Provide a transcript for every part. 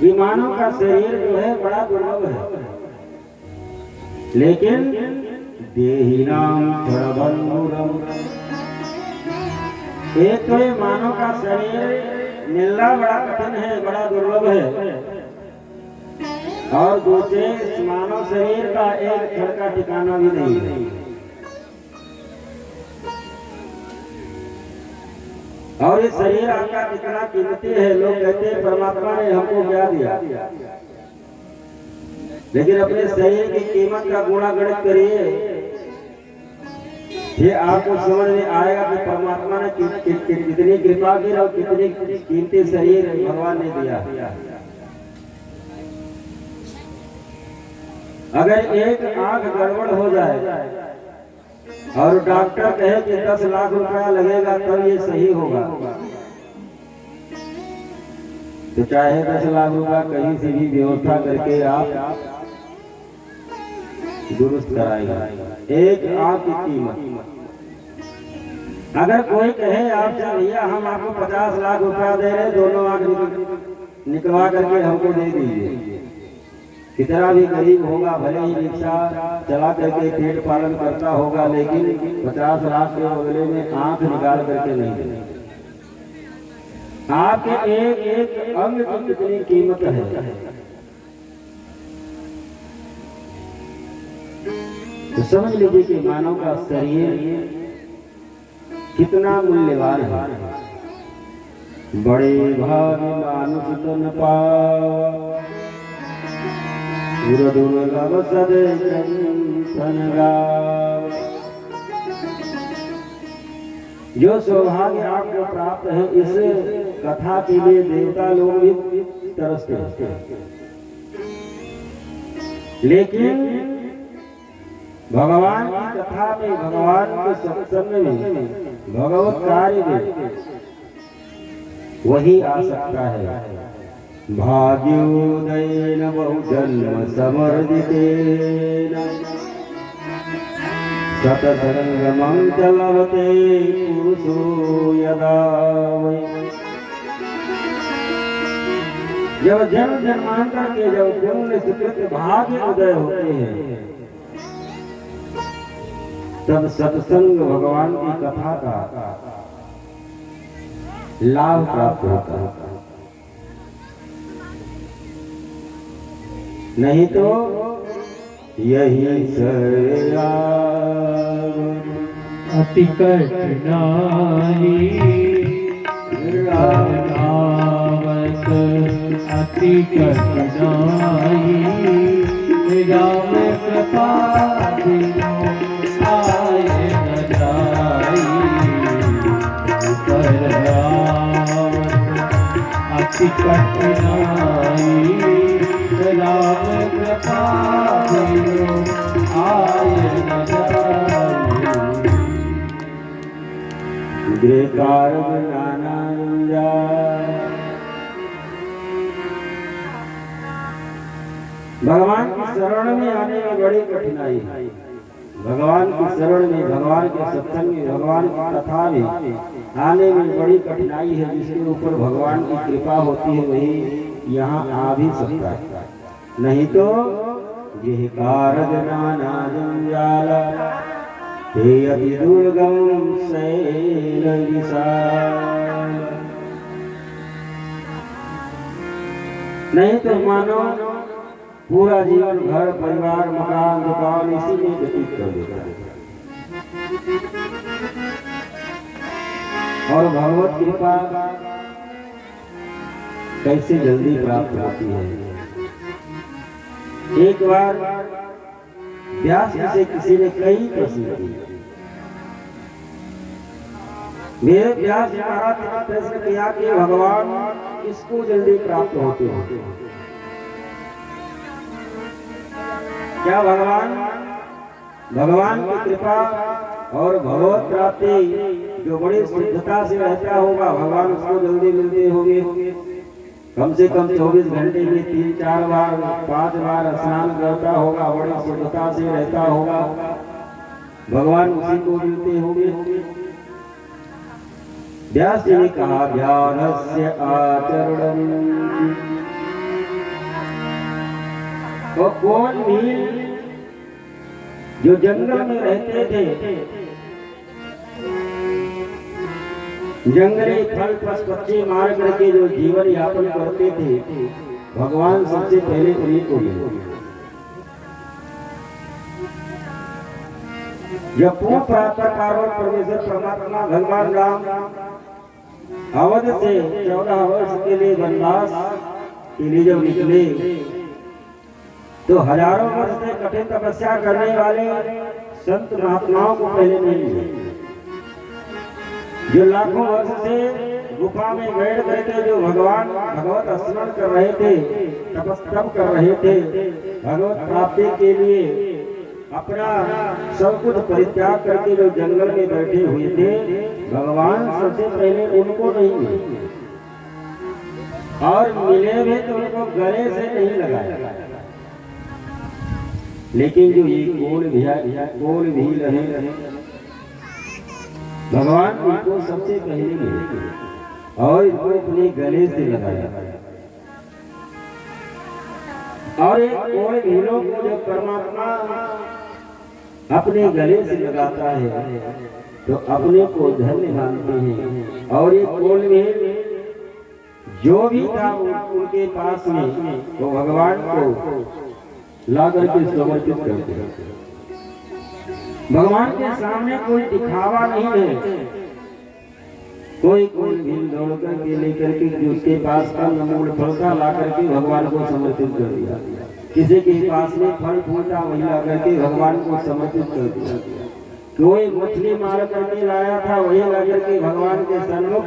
ये मानव का शरीर जो है बड़ा दुर्लभ है, लेकिन देहिनाम क्षणभंगुरम, एक तो ये मानव का शरीर मिलना बड़ा कठिन है, बड़ा दुर्लभ है, और दूसरे इस मानव शरीर का एक क्षण का ठिकाना भी नहीं है। और ये शरीर आपका कितना कीमती है। लोग कहते हैं परमात्मा ने हमको क्या दिया, लेकिन अपने शरीर की कीमत का गुणा गणित करिए, ये आपको समझ में आएगा कि परमात्मा ने कितनी कृपा की और कितनी कीमती शरीर भगवान ने दिया। अगर एक आंख गड़बड़ हो जाए और डॉक्टर कहे कि 10 लाख रुपया लगेगा तब ये सही होगा, तो चाहे 10 लाख रुपया कहीं से भी व्यवस्था करके आप दुरुस्त कराएगा। एक आंख की कीमत। अगर कोई कहे आपसे भैया हम आपको 50 लाख रुपया दे रहे, दोनों आंख निकलवा करके हमको दे दीजिए, कितना भी गरीब होगा, भले ही रिक्शा चला करके पेट पालन करता होगा, लेकिन 50 लाख के बदले में आंख निकाल करके नहीं देगा। आपके एक एक अंग की कितनी कीमत है। तो समझ लीजिए कि मानव का शरीर कितना मूल्यवान है। बड़े भारी मानुष तन पावा, दुर्लभ सदे सन गावा। जो सौभाग्य आपको प्राप्त है, इस कथा के लिए देवता लोग भी तरसते हैं, लेकिन भगवान की कथा में, भगवान के सत्संग में, भगवत कार्य में वही आ सकता है। भाग्योदयेन बहुजन्म समर्जितेन सतसंगमं च लभते पुरुषो यदा वै। जब जन्म जन्मांतर के जब पुण्य सुकृत भाग्य उदय होते हैं, तब सत्संग भगवान की कथा का लाभ प्राप्त होता है। नहीं तो यही अति कठिनाई रावत, अति कठिनाई राम कृपा आए न जाई। अति कठिनाई राम कृपा आए न जाई। गृहकार ज्ञानांजा, भगवान की शरण में आने में बड़ी कठिनाई है। भगवान की शरण में, भगवान के सत्संग में, भगवान की कथा में आने में बड़ी कठिनाई है। जिसके ऊपर भगवान की कृपा होती है वही यहाँ आ भी सकता है, नहीं तो गृहकार नाना जंजाला हे अति दुर्गम शैल विशाल। नहीं तो मानो पूरा जीवन घर परिवार मकान दुकान इसी में व्यतीत कर देता है। और भगवत कृपा कैसे जल्दी प्राप्त होती है। एक बार व्यास जी से किसी ने कई प्रश्न किए। मेरे व्यास जी महाराज ने प्रश्न किया कि भगवान किसको जल्दी प्राप्त होते हैं? क्या भगवान की कृपा और भगवत प्राप्ति जो बड़ी शुद्धता से रहता होगा, भगवान उसको जल्दी मिलते होंगे। कम से कम 24 घंटे में 3-4 बार 5 बार स्नान करता होगा, बड़ी शुद्धता से रहता होगा, भगवान उसी को मिलते होंगे। व्यास जी ने कहा ज्ञानस्य आचरणं और कौन भी जो जंगल में रहते थे, जंगली फल पक्षी मार करके जो जीवन यापन करते थे, भगवान सबसे पहले उन्हीं को मिले। जब पूर्ण पार्वत परमेश्वर परमात्मा भगवान राम अवध से 14 वर्ष के लिए वनवास के लिए जब निकले, तो हजारों वर्ष से कठिन तपस्या करने वाले संत महात्माओं को पहले नहीं मिले, जो लाखों वर्ष से गुफा में बैठ करके जो भगवान भगवत स्मरण कर रहे थे, तपस्या कर रहे थे, भगवत प्राप्ति के लिए अपना सब कुछ परित्याग करके जो जंगल में बैठे हुए थे, भगवान सबसे पहले उनको नहीं मिले, और मिले भी तो उनको गले से नहीं लगाया। लेकिन जो ये कोल भी रहे, भगवान उनको सबसे पहले मिले और इनको अपने गले से लगाया। और एक कोल भीलों को जब परमात्मा अपने गले से लगाता है तो अपने को धन्य मानते हैं। और ये कोल भील जो भी था उनके पास में, तो भगवान को ला करके समर्पित करते हैं। भगवान के सामने कोई दिखावा नहीं है, कोई भील दौड़ करके लेकर के जो उसके पास का मूल फल का ला करके भगवान को समर्पित कर दिया, किसी के पास में फल फूटा वही ला करके भगवान को समर्पित कर दिया, कोई मछली मार करके लाया था वही ला करके भगवान के सन्मुख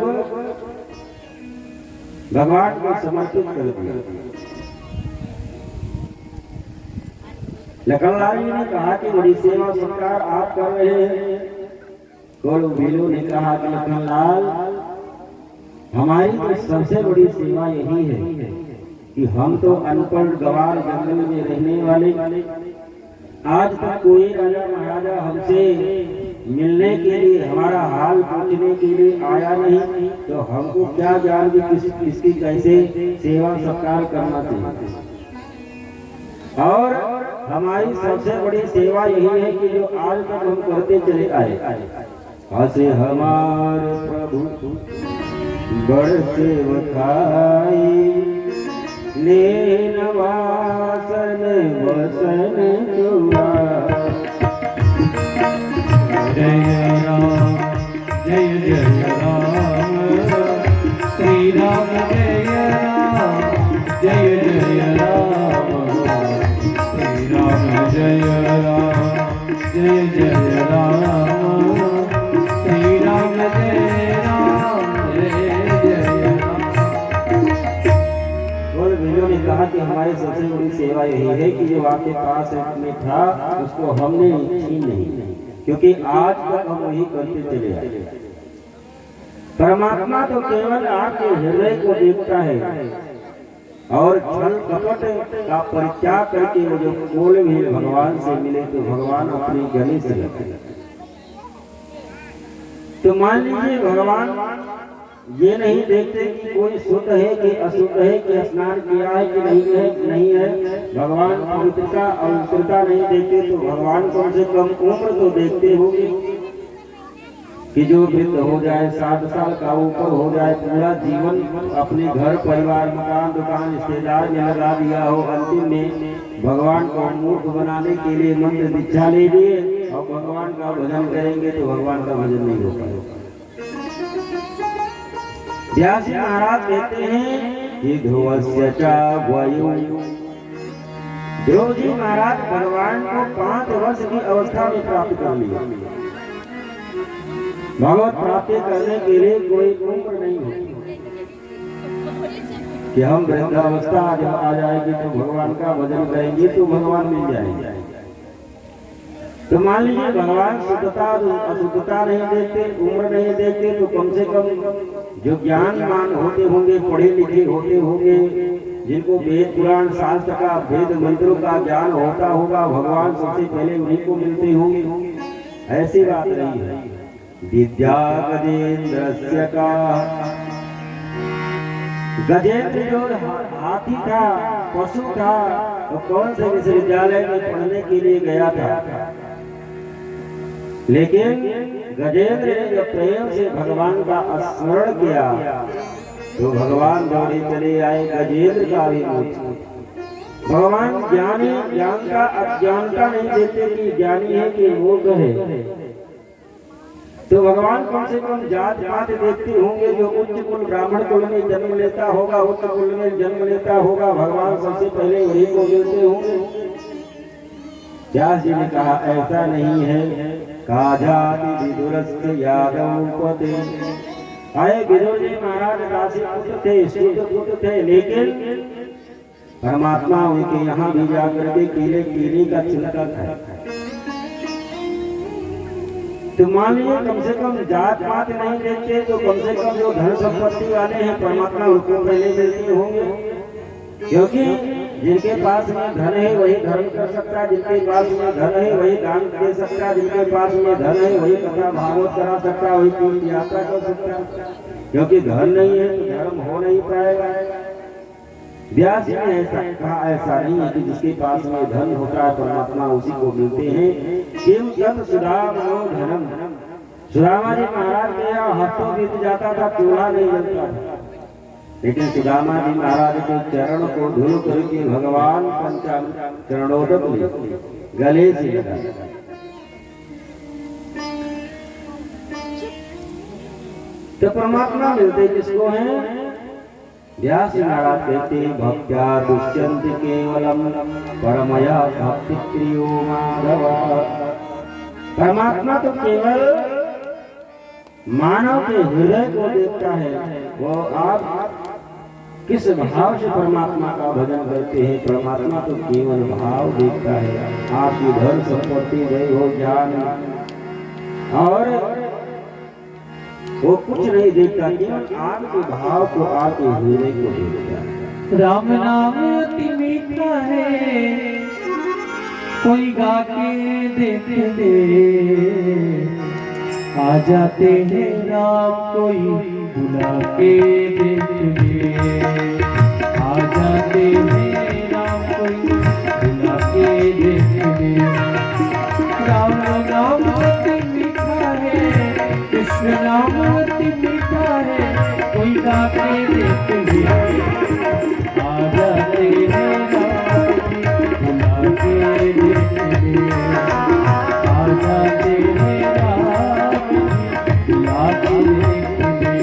भगवान को समर्पित कर दिया। लखनलाल जी ने कहा कि बड़ी सेवा सरकार आप कर रहे हैं। कोल भीलों ने कहा कि लखनलाल, हमारी तो सबसे बड़ी सेवा यही है कि हम तो अनपढ़ गवार जंगल में रहने वाले, आज तक कोई राजा महाराजा हमसे मिलने के लिए, हमारा हाल पूछने के लिए आया नहीं, तो हमको क्या जान कि किसकी कैसे सेवा सत्कार करना चाहिए। और हमारी सबसे बड़ी सेवा यही है कि जो आज तक हम करते चले आए, हसे हमारे प्रभु बड़ सेवकाई, लेन वासन वसन दुआ। जय राम जय जय राम, श्री राम जय राम जय जय राम, श्री राम जय राम जय जय राम, श्री राम जय राम जय जय राम। कोल भीलों ने कहा कि हमारी सबसे बड़ी सेवा यही है कि जो आपके पास में था उसको हमने छीन नहीं, क्योंकि आज तक हम वही करते चले आए। परमात्मा तो केवल आपके हृदय को देखता है और छल कपट का परित्याग करके वो जो कोल भील भगवान से मिले तो भगवान अपने गले से लगे। तो मान लीजिए भगवान ये नहीं देखते कि कोई शुद्ध है कि अशुद्ध है, कि स्नान किया है कि नहीं है। भगवान पवित्रता और पवित्रता नहीं देखते, तो भगवान कम से कम उम्र तो देखते होंगे कि जो वृद्ध हो जाए, 60 साल का ऊपर हो जाए, पूरा जीवन अपने घर परिवार मकान दुकान रिश्तेदार में लगा दिया हो, अंतिम में भगवान को मूर्ख बनाने के लिए मंत्र दीक्षा ले लिए और भगवान का भजन करेंगे तो भगवान का भजन नहीं हो पाएगा। व्यास जी महाराज कहते हैं कि ध्रुवस्य च वायु, ध्रुव जी महाराज भगवान को 5 वर्ष की अवस्था में प्राप्त कर लिया। भगवत प्राप्ति करने के लिए कोई उम्र नहीं होती कि हम वृद्धावस्था आ जाएगी तो भगवान का भजन करेंगे तो भगवान मिल जाएंगे। तो मान लीजिए भगवान शुद्धता अशुद्धता नहीं देखते, उम्र नहीं देखते, तो कम से कम जो ज्ञानवान होते होंगे, पढ़े लिखे होते होंगे, जिनको वेद पुराण शास्त्र का वेद मंत्रों का ज्ञान होता होगा, भगवान सबसे पहले उन्हीं को मिलते होंगे। ऐसी बात नहीं है। विद्या गजेन्द्रस्य का गजेंद्र जो हाथी था, पशु था, वो कौन से विश्वविद्यालय में पढ़ने के लिए गया था, लेकिन गजेंद्र ने जब प्रेम से भगवान का स्मरण किया तो भगवान दौड़े चले आए, गजेंद्र का भी मोक्ष। भगवान ज्ञानी ज्ञान का अज्ञान का नहीं देते कि ज्ञानी है कि मूर्ख है। तो भगवान कम से कम जात पात देखते होंगे, जो उच्च कुल ब्राह्मण कुल में जन्म लेता होगा, उच्च कुल में जन्म लेता होगा, भगवान सबसे पहले वही को मिलते होंगे। व्यास जी ने कहा ऐसा नहीं है। काजाति विदुरस्त यादव पते, आए विदुर जी महाराज दासी पुत्र थे, शुद्ध पुत्र थे, लेकिन परमात्मा उनके यहाँ भी जाकर के कीले कीली का चिंतन है। तो मान लीजिए कम से कम जात पात नहीं देखते तो कम से कम जो धन संपत्ति वाले हैं परमात्मा उनको पहले मिलते होंगे, क्योंकि जिनके पास में धन है वही धर्म कर सकता है, जिनके पास में धन है वही दान दे सकता है, जिनके पास में धन है वही कथा भागवत करा सकता है, वही तीर्थ यात्रा कर सकता है। क्योंकि धन नहीं है तो धर्म हो नहीं पाएगा। व्यास जी ने ऐसा कहा ऐसा नहीं है कि जिसके पास में धन होता है परमात्मा उसी को मिलते हैं। किम तत् सुदामनो धनम, सुदामा जी महाराज के यहाँ हफ्तों बीत जाता था, चूल्हा नहीं जलता था, लेकिन सुदामा जी महाराज के चरण को धुल करके भगवान पंचामृत चरणोदक गले से लगा। तो परमात्मा मिलते किसको हैं? व्यास महाराज कहते हैं भक्त्या दुष्यंत केवलम परमया भक्ति प्रियो माधव। परमात्मा तो केवल मानव के हृदय को देखता है, वो आप किस भाव से परमात्मा का भजन करते हैं। परमात्मा तो केवल भाव देखता है, आपकी धन संपत्ति गई हो ज्ञान, और वो कुछ नहीं देखता, केवल आपके भाव को, आपके हृदय को देखता है। राम नाम अति मीठा है, कोई गा के देखे दे, आ जाते हैं राम कोई बुला के देखे दे, आ जाते हैं राम कोई बुला के देखे दे। राम नाम अति मीठा है, कृष्ण नाम अति मीठा है, कोई गा के देखे, आ जाते हैं राम बुला के देखे, आ जाते हैं राम बुला के देखे।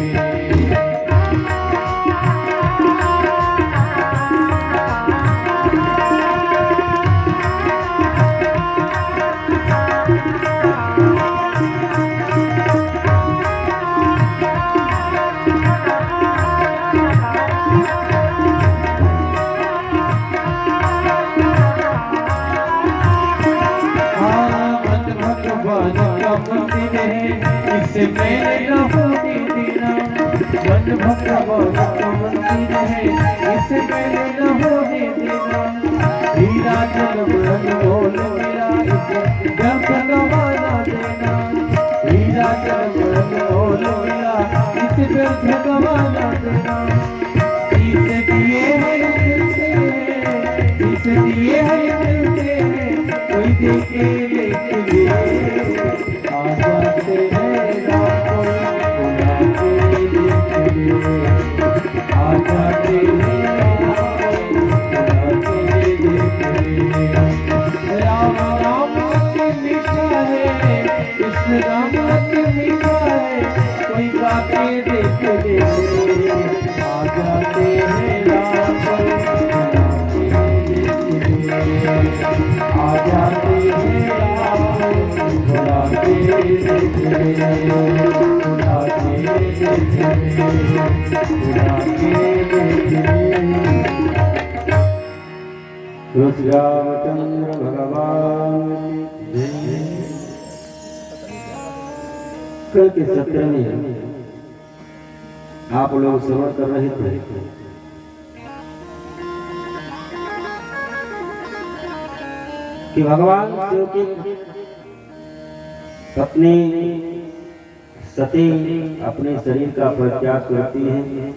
इससे मेरे रहोगे देना, मन भगवान का मंदिर है, इससे मेरे रहोगे देना। हीरा जल बोल मेरा, इसे जब गवाना देना, हीरा जल बोल मेरा, इसे व्यर्थ गवाना देना। इसे दिए हैं मिलते हैं, इसे दिए हैं मिलते हैं, कोई देखे लेके आ जाते हैं राम बुला के देखे, आ जाते हैं राम बुला के देखे। राम नाम अति मीठा है, कृष्ण नाम अति मीठा है, कोई गा के देखे, आ जाते हैं राम बुला के देखे, आ जाते हैं राम बुला के देखे, बुला के देखे, बुला के देखे। रामचंद्र भगवान कल के सत्र में आप लोग श्रवण कर रहे थे कि भगवान शिव की पत्नी सती अपने शरीर का परित्याग करती हैं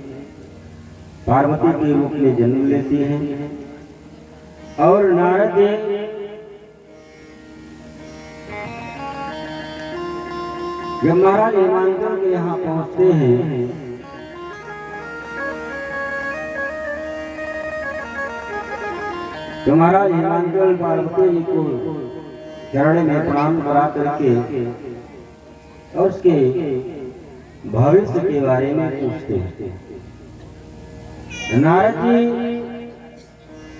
पार्वती के रूप में जन्म लेती हैं और नारद जब महाराज हिमांचल के यहाँ पहुंचते हैं तो महाराज हिमांचल पार्वती जी को चरण में प्रणाम करा करके और उसके भविष्य के बारे में पूछते हैं। नारद जी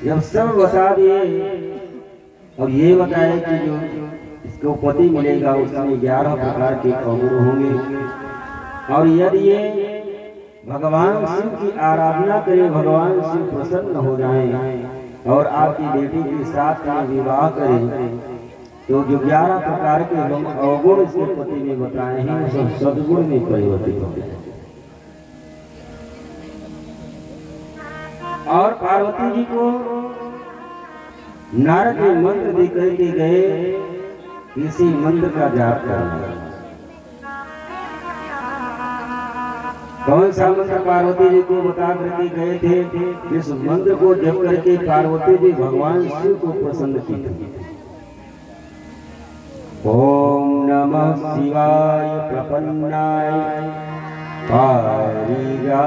जब सब बता दिए और ये बताया कि जो इसको पति मिलेगा उसमें 11 प्रकार के कौर होंगे और यदि ये भगवान शिव की आराधना करे, भगवान शिव प्रसन्न हो जाएं और आपकी बेटी के साथ में विवाह करें तो जो 11 प्रकार के अवगुण इसके पति ने बताए हैं सब सद्गुण में परिवर्तित होते हैं। और पार्वती जी को नारद जी मंत्र दे करके गए, किसी मंत्र का जाप करना। कौन सा मंत्र पार्वती जी को बता करके गए थे? इस मंत्र को जप करके पार्वती जी भगवान शिव को प्रसन्न की थी। ओम नमः शिवाय प्रपन्नाय पारिजाताय।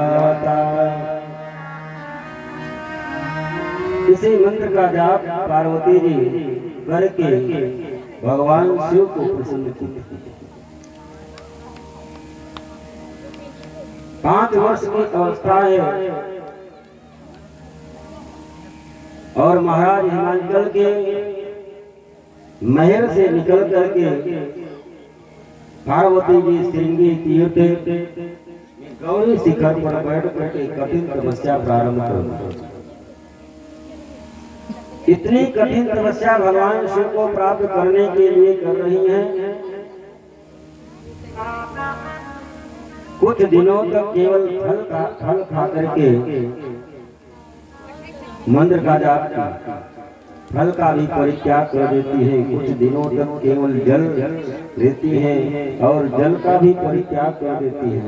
इसी मंत्र का जाप पार्वती जी करके भगवान शिव को प्रसन्न की। 5 वर्ष की अवस्था है और महाराज हिमांचल के महल से निकल करके पार्वती जी श्रृंगी तीर्थ गौरी शिखर पर बैठ करके कठिन तपस्या प्रारंभ कर। इतनी कठिन तपस्या भगवान शिव को प्राप्त करने के लिए कर रही हैं। कुछ दिनों तक केवल फल खा करके मंत्र का जाप की, फल का भी परित्याग कर देती है। कुछ दिनों तक केवल जल लेती है और जल का भी परित्याग कर देती है।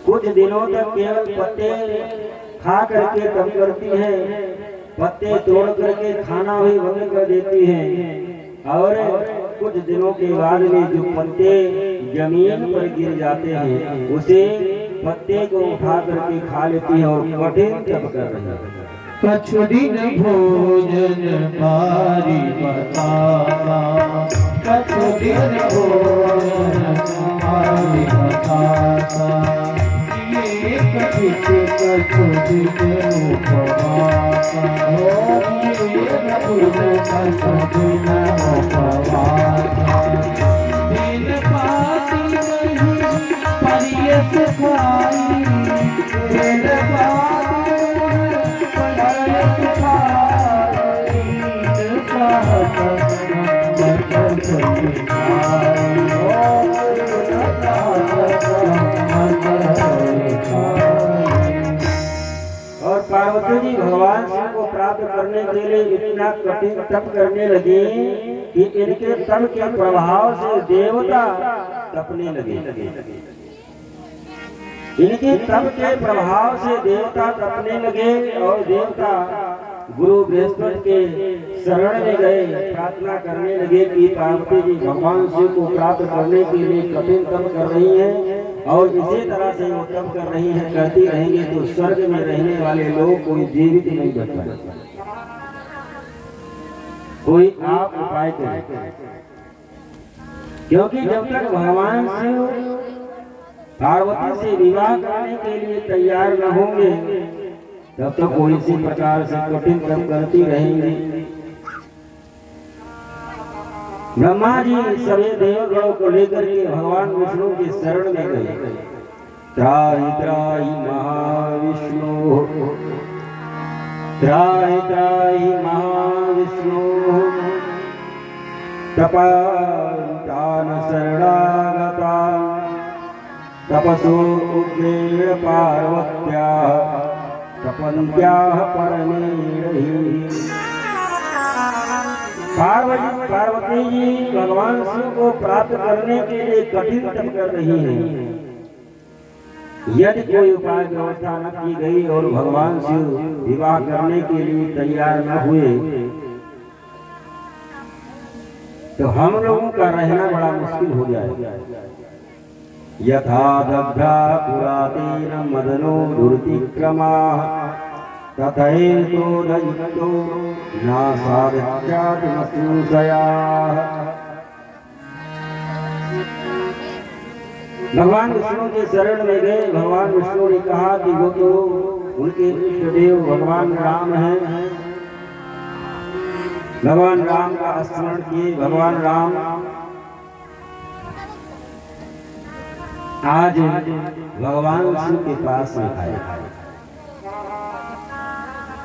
कुछ दिनों तक केवल पत्ते खा करके तप करती है, पत्ते तोड़ करके खाना भी बंद कर देती है और कुछ दिनों के बाद में जो पत्ते जमीन पर गिर जाते हैं उसे पत्ते को उठा करके खा लेती है और कठिन तप कर रही है। कछु दिन भोजन मारी बतावा, कछु दिन भोजन मारी बतावा, ये कथित कछु दिन उपवासा, ये कथित कछु दिन उपवासा, दिन पाती नहीं परियस खाई, दिन पाती और पार्वती जी भगवान शिव को प्राप्त करने के लिए इतना कठिन तप करने लगी कि इनके तप के प्रभाव से देवता तपने लगे। इनके तप के प्रभाव से देवता तपने लगे और देवता गुरु बृहस्पति के शरण में गए, प्रार्थना करने लगे कि पार्वती जी भगवान शिव को प्राप्त करने के लिए कठिन तप कर रही हैं और इसी तरह से वो तप कर रही हैं, करती रहेंगे तो स्वर्ग में रहने वाले लोग कोई जीवित नहीं बच पाएगा। कोई आप उपाय करें, क्योंकि जब तक भगवान शिव पार्वती से विवाह करने के लिए तैयार न होंगे तब तक कोई इसी प्रकार से कठिन तप करती रहेंगी। ब्रह्मा जी सभी देवगणों को लेकर के भगवान विष्णु के शरण में गए। त्राहि त्राहि महाविष्णु, त्राहि त्राहि महाविष्णु, तपान शरणागता तपसो उग्रेण पार्वत्याः तपन्त्याः परमेणहि। पार्वती जी भगवान शिव को प्राप्त करने के लिए कठिन तप कर रही हैं यदि कोई उपाय व्यवस्था न की गई और भगवान शिव विवाह करने के लिए तैयार न हुए तो हम लोगों का रहना बड़ा मुश्किल हो जाएगा। यथा दग्धा पुरातेन मदनो दुर्तिक्रमा तथैतो दयुक्तो नासादच्चातिमसूसया। भगवान विष्णु के शरण में गए। भगवान विष्णु ने कहा कि वो तो उनके इष्ट देव भगवान राम हैं। भगवान राम का स्मरण किए। भगवान राम आज भगवान शिव के पास में आए।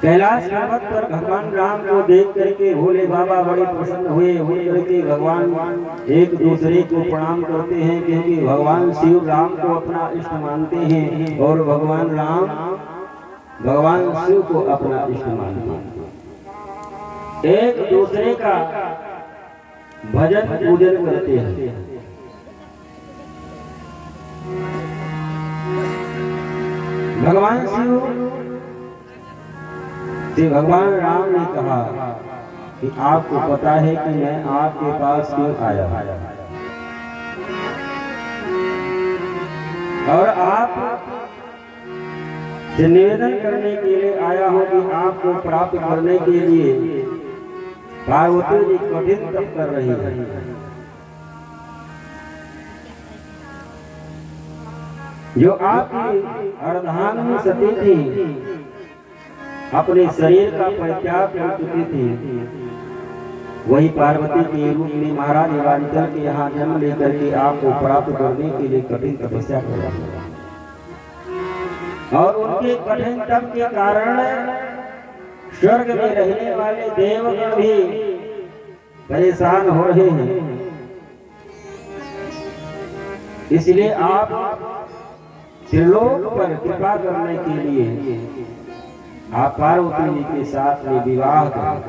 कैलाश पर्वत पर भगवान राम को देख करके भोले बाबा बड़े प्रसन्न हुए। करके भगवान एक दूसरे को प्रणाम करते हैं, क्योंकि भगवान शिव राम को अपना इष्ट मानते हैं और भगवान राम भगवान शिव को अपना इष्ट मानते हैं। एक दूसरे का भजन पूजन करते हैं। भगवान शिव से भगवान राम ने कहा कि आपको पता है कि मैं आपके पास क्यों आया और आप से निवेदन करने के लिए आया हूं कि आपको प्राप्त करने के लिए पार्वती जी कठिन तप कर रही है। जो आपकी अर्धांगिनी सती थी, अपने शरीर का परित्याग कर चुकी थी, वही पार्वती के रूप में महाराज हिमाचल के यहाँ जन्म लेकर के आपको प्राप्त करने के लिए कठिन तपस्या कर रही है। और उनके कठिन तप के कारण स्वर्ग में रहने वाले देवगण भी परेशान हो रहे हैं। इसलिए आप त्रिलोक पर कृपा करने के लिए आप पार्वती जी के साथ में विवाह करें।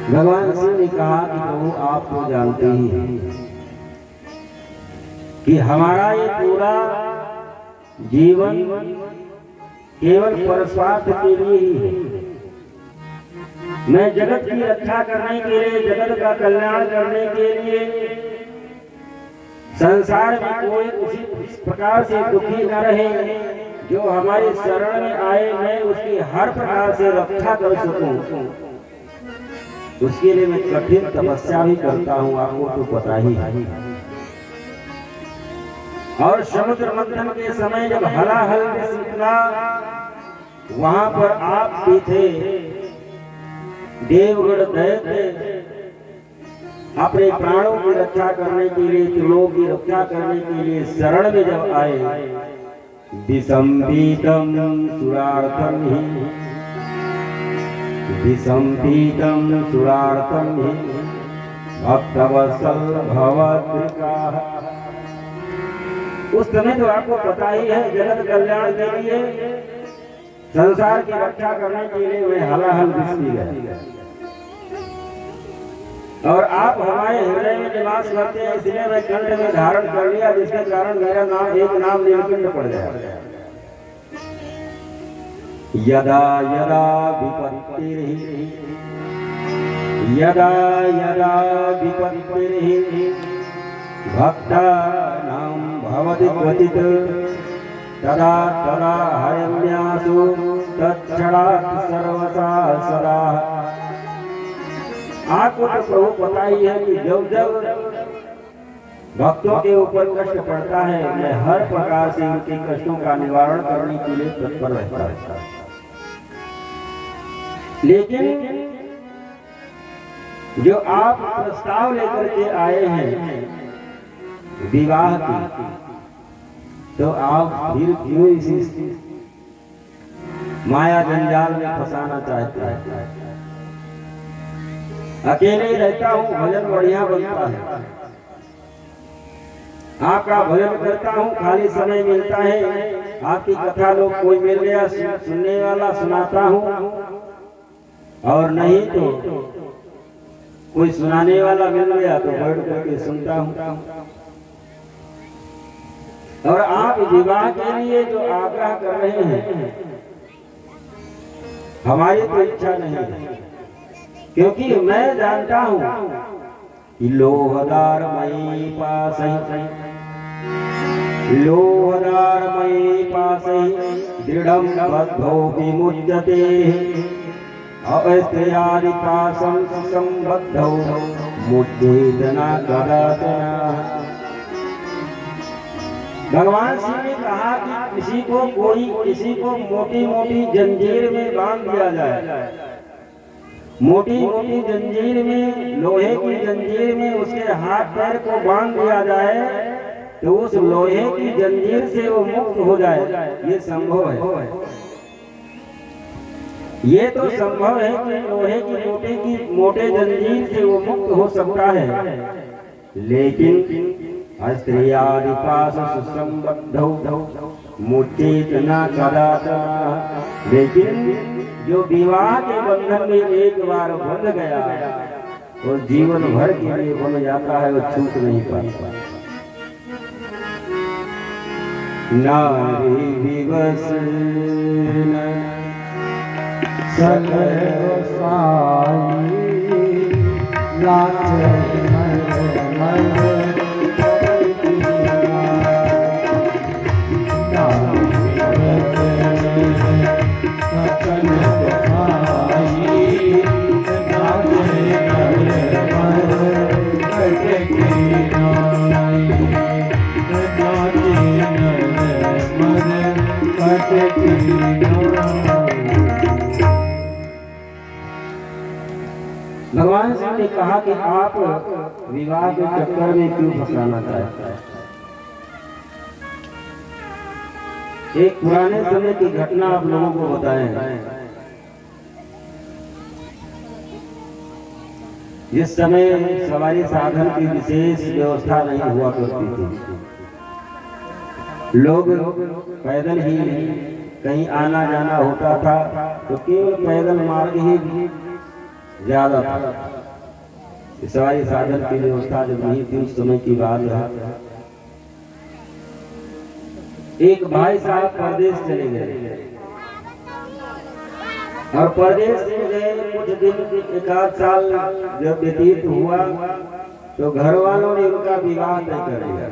भगवान शिव ने कहा कि प्रभु आप तो जानते ही हैं कि हमारा ये पूरा जीवन केवल परस्वार्थ के लिए ही है। मैं जगत की रक्षा करने के लिए, जगत का कल्याण करने के लिए, संसार में कोई उसी प्रकार से दुखी न रहे, जो हमारे शरण में आए मैं उसकी हर प्रकार से रक्षा कर सकूं, उसके लिए मैं कठिन तपस्या भी करता हूं, आपको तो पता ही है। और समुद्र मंथन के समय जब हलाहल निकला, वहां पर आप भी थे। देवगण दैत्य अपने प्राणों की रक्षा करने के लिए, त्रिलोक की रक्षा करने के लिए शरण में जब आए, विसंपीतम सुरार्थम ही, विसंपीतम सुरार्थम ही भक्तवत्सल भवत्रिका। उस समय तो आपको पता ही है, जगत कल्याण के लिए, संसार की रक्षा करने के लिए मैं हलाहल बिस्ती गया और आप हमारे हृदय में निवास करते हैं, इसलिए मैं कंठ में धारण कर लिया, जिसके कारण मेरा नाम एक नाम नीलकंठ पड़ गया। यदा यदा विपत्तिर्हि, यदा यदा विपत्तिर्हि भक्तानां भवति क्वचित् तदा तदा हरण्यासु तत्क्षणात् सर्वथा सदा। आपको तो प्रभु पता ही है कि जब जब भक्तों के ऊपर कष्ट पड़ता है, मैं हर प्रकार से उनके कष्टों का निवारण करने के लिए तत्पर रहता है। लेकिन जो आप प्रस्ताव लेकर के आए हैं विवाह की, तो आप फिर क्यों इसी माया जंजाल में फंसाना चाहते हैं? अकेले ही रहता हूँ, भजन बढ़िया बनता है, आपका भजन करता हूँ, खाली समय मिलता है, आपकी कथा लोग कोई मिल गया सुनने वाला सुनाता हूँ, और नहीं तो कोई सुनाने वाला मिल गया तो बैठ करके सुनता हूँ। और आप विवाह के लिए जो आग्रह कर रहे हैं, हमारी तो इच्छा नहीं है, क्योंकि मैं जानता हूं कि लोहदार मई पासहि, लोहदार मई पासहि दृढ़ं बद्धो विमुच्यते, अस्त्र्यादि पाशं संबद्धौ मुच्येत न कदाचन। भगवान श्री ने कहा कि किसी को मोटी मोटी जंजीर में बांध दिया जाए, मोटी मोटी जंजीर में, लोहे की जंजीर में उसके हाथ पैर को बांध दिया जाए तो उस लोहे की जंजीर से वो मुक्त हो जाए। ये संभव है, ये तो संभव है कि लोहे की मोटे जंजीर से वो मुक्त हो सकता है, लेकिन अस्त्र्यादि पाश संबद्धौ मुच्येत न कदाचन। लेकिन जो विवाह के बंधन में एक बार बंध गया और जीवन भर के लिए बन जाता है, वो छूट नहीं पाता। नारी विवश सकल साई नाचे भगवान जी ने कहा कि आप विवाह के चक्कर में क्यों फंसाना चाहते हैं। एक पुराने समय की घटना आप लोगों को बताएं। जिस समय सवारी साधन की विशेष व्यवस्था नहीं हुआ करती थी, लोग पैदल ही कहीं आना जाना होता था तो केवल पैदल मार्ग ही ज्यादा था। सवारी साधन की व्यवस्था जब नहीं थी, उस समय की बात है। एक भाई साहब परदेश चले गए और परदेश में गए कुछ दिन, एक आध साल जब व्यतीत हुआ तो घर वालों ने उनका विवाह तय कर लिया।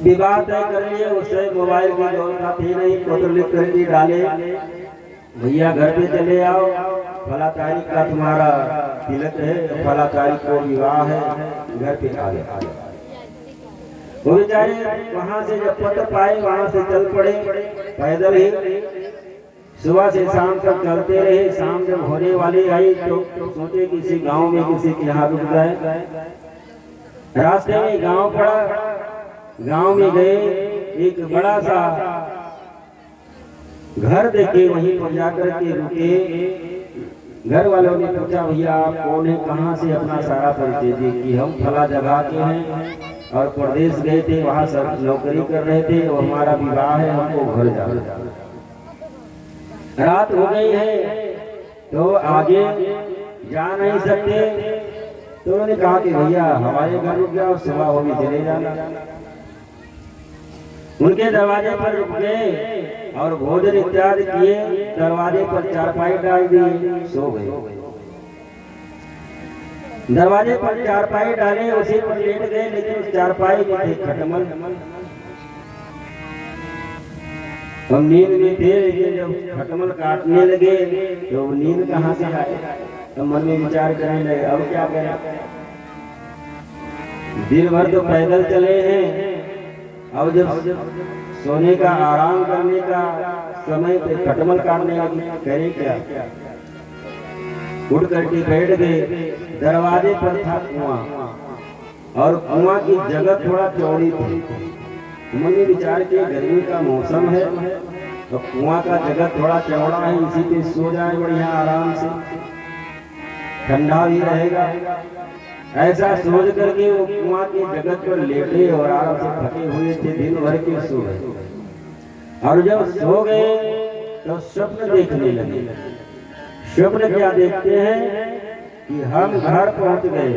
विवाह तय कर लिया, उससे मोबाइल की व्यवस्था थी नहीं, पत्र लिख करके डाले, भैया घर पे चले आओ, फला तारीख का तुम्हारा तिलक है, फला तारीख को विवाह है, घर पे आ गए। वो बेचारे वहां से जब पत्र पाए वहां से चल पड़े, पैदल ही सुबह से शाम तक चलते रहे। शाम जब होने वाली आई तो सोचे किसी गांव में किसी के यहाँ रुक जाए। रास्ते में गांव पड़ा, गांव में गए, एक बड़ा सा घर देखे, वहीं पर जाकर के रुके। घर वालों ने पूछा, भैया आप कौन है, कहाँ से, अपना सारा परिचय दिए कि हम फला जगह के हैं और प्रदेश गए थे, वहाँ सब नौकरी कर रहे थे और हमारा विवाह है, हमको घर जाना। रात हो गई है तो आगे जा नहीं सकते, तो उन्होंने कहा कि भैया हमारे घर रुक जाओ, सुबह हो भी चले जाना। उनके दरवाजे पर रुक गए और भोजन इत्यादि किए, दरवाजे पर चारपाई डाल दी, सो गए। दरवाजे पर चारपाई डाले, उसी पर लेट गए, लेकिन उस चारपाई में थे खटमल। हम नींद में थे, लेकिन जब खटमल काटने लगे तो नींद कहाँ से आए, तो मन में विचार करने लगे अब क्या करें। दिन भर तो पैदल चले हैं, अब जब सोने का आराम करने का समय पे खटमल काटने लगी, करें क्या। उठ करके बैठ गए। दरवाजे पर था कुआं और कुआं की जगह थोड़ा चौड़ी थी। उन्होंने विचार किया गर्मी का मौसम है तो कुआं का जगह थोड़ा चौड़ा है, इसी पे सो जाए बढ़िया आराम से, ठंडा भी रहेगा। ऐसा सोच करके वो कुआं की जगह पर लेटे और आराम से थके हुए थे, दिन भर के सो गए। और जब सो गए तो स्वप्न देखने लगे। स्वप्न क्या देखते हैं कि हम घर पहुंच गए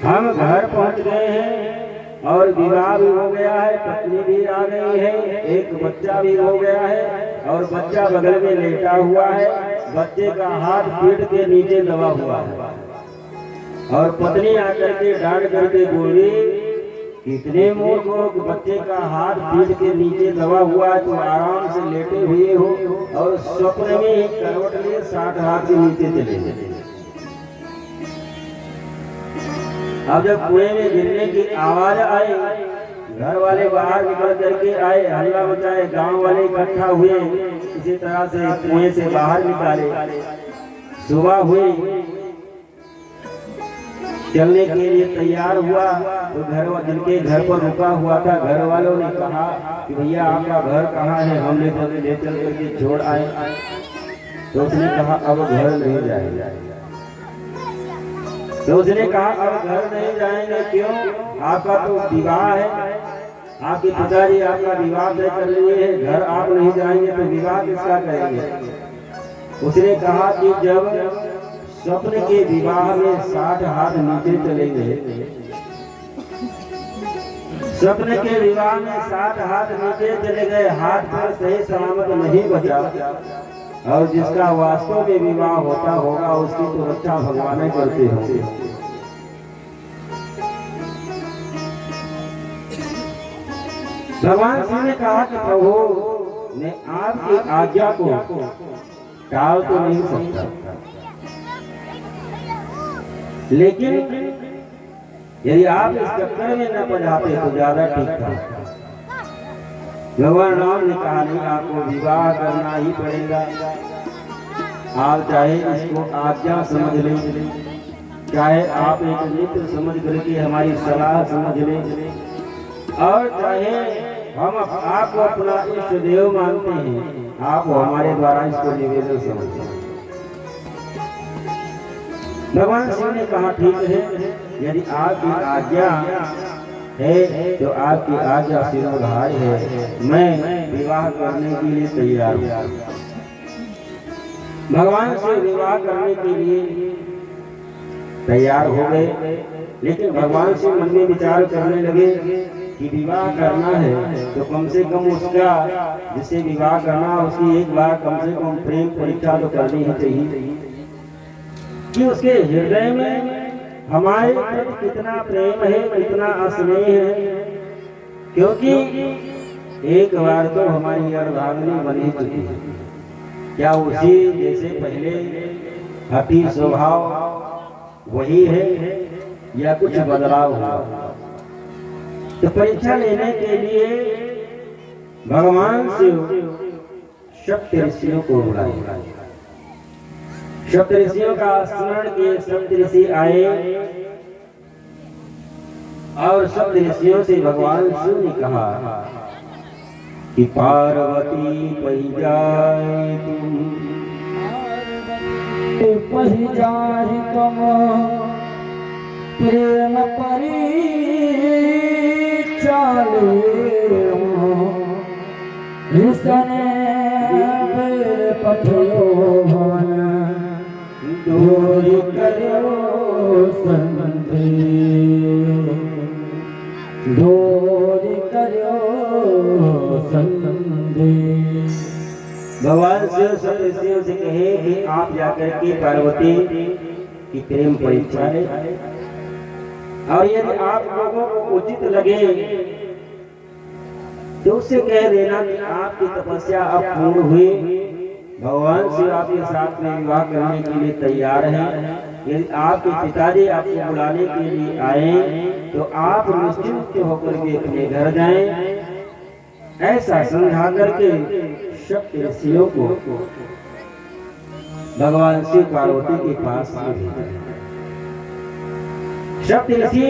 हम घर पहुंच गए हैं और विवाह भी हो गया है, पत्नी भी आ गई है, एक बच्चा भी हो गया है और बच्चा बगल में लेटा हुआ है, बच्चे का हाथ पीठ के नीचे दबा हुआ है और पत्नी आकर के डांट करके बोली, कितने मूर्ख हो कि बच्चे का हाथ पीठ के नीचे दबा हुआ है, तुम आराम से लेटे हुए हो और स्वप्न में ही करवट लिए 60 हाथ के नीचे चले गए। अब जब कुएं में गिरने की आवाज आई, घर वाले बाहर निकल करके आए, हल्ला मचाए, गांव वाले इकट्ठा हुए, इसी तरह से कुएं से बाहर निकाले। सुबह हुई, चलने के लिए तैयार हुआ तो जिनके घर पर रुका हुआ था, घर वालों ने कहा कि भैया आपका घर कहाँ है, हम ले चल करके छोड़ आए। तो उसने कहा अब घर नहीं जाएगा। तो उसने कहा अब घर नहीं जाएंगे, क्यों? आपका तो विवाह है, आपके पिताजी आपका विवाह तय कर लिए है, घर आप नहीं जाएंगे तो विवाह किसका करेंगे? उसने कहा कि जब स्वप्न के विवाह में 60 हाथ नीचे चले गए, स्वप्न के विवाह में 60 हाथ नीचे चले गए, हाथ पर सही सलामत नहीं बचा और जिसका वास्तव में विवाह होता होगा उसकी तो रक्षा भगवान करते होंगे। भगवान शिव ने कहा कि प्रभु मैं आपकी आज्ञा को टाल तो नहीं सकता, लेकिन यदि आप इस चक्कर में न पड़ तो ज्यादा ठीक था। भगवान राम ने कहा नहीं, आपको विवाह करना ही पड़ेगा, आप चाहे इसको आज्ञा समझ लें, चाहे आप एक मित्र समझ करके हमारी सलाह समझ लें, और चाहे हम आपको अपना इष्ट देव मानते हैं, आप हमारे द्वारा इसको निवेदन समझें। भगवान शिव ने कहा ठीक है, यदि आपकी आज्ञा है तो आपकी आज्ञा शिरोधार्य है, मैं विवाह करने के लिए तैयार हूँ। भगवान से विवाह करने के लिए तैयार हो गए, लेकिन भगवान से मन में विचार करने लगे कि विवाह करना है तो कम से कम उसका, जिससे विवाह करना उसकी एक बार कम से कम प्रेम परीक्षा तो करनी ही चाहिए कि उसके हृदय में हमारे प्रति कितना प्रेम है, कितना स्नेह है, क्योंकि एक बार तो हमारी अर्धांगिनी बनी चुकी है। क्या उसी जैसे पहले हठी स्वभाव वही है या कुछ बदलाव हुआ? तो परीक्षा लेने के लिए भगवान शिव सप्त ऋषियों को बुलाए। सप्त ऋषियों का स्मरण किए, सप्त ऋषि आए और सप्त ऋषियों से भगवान शिव ने कहा कि पार्वती पही जाए तुम, पही जाए तुम प्रेम परी चाले ऋषने पठयो भवन दूरी करो संधि, दूरी करो संधि। भगवान शिव सप्त ऋषियों से कहे कि आप जाकर के पार्वती की प्रेम परीक्षा है, और यदि आप लोगों को उचित लगे तो उससे कह देना कि आपकी तपस्या अब पूर्ण हुई, भगवान शिव आपके साथ में विवाह करने के लिए तैयार हैं। यदि आपके पिताजी आपको बुलाने के लिए आए तो आप निश्चिंत होकर के अपने घर जाएं। ऐसा समझा करके सप्त ऋषियों को भगवान शिव पार्वती के पास भेजा। सप्त ऋषि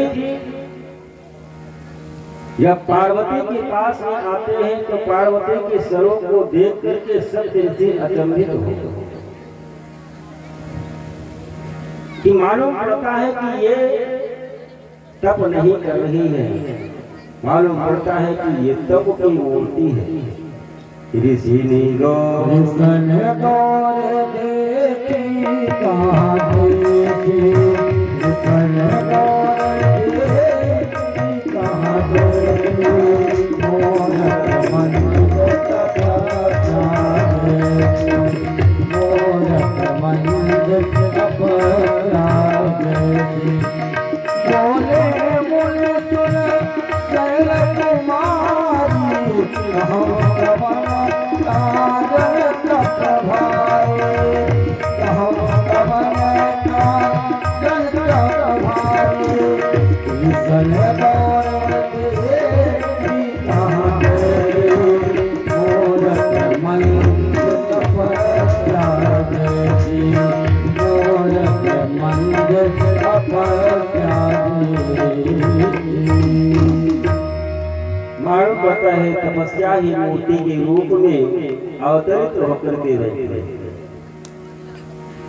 जब पार्वती के पास में आते हैं तो पार्वती के स्वरूप को देख करके सप्त ऋषि अचंभित होते हैं कि मालूम पड़ता है कि ये तप नहीं कर रही है, मालूम पड़ता है कि ये तप की मूर्ति है। ऋषि ने गौर देखी कहाँ देखी, नल कुमारी कहूँ कवन काजल प्रभाए कहूँ कवन काजल प्रभाए ईसन गौर देवी कहाँ मोर मन तपस्या जी मोर मन तपस्या मालूम पड़ता है तपस्या ही मूर्ति के रूप में अवतरित होकर के रहते हैं।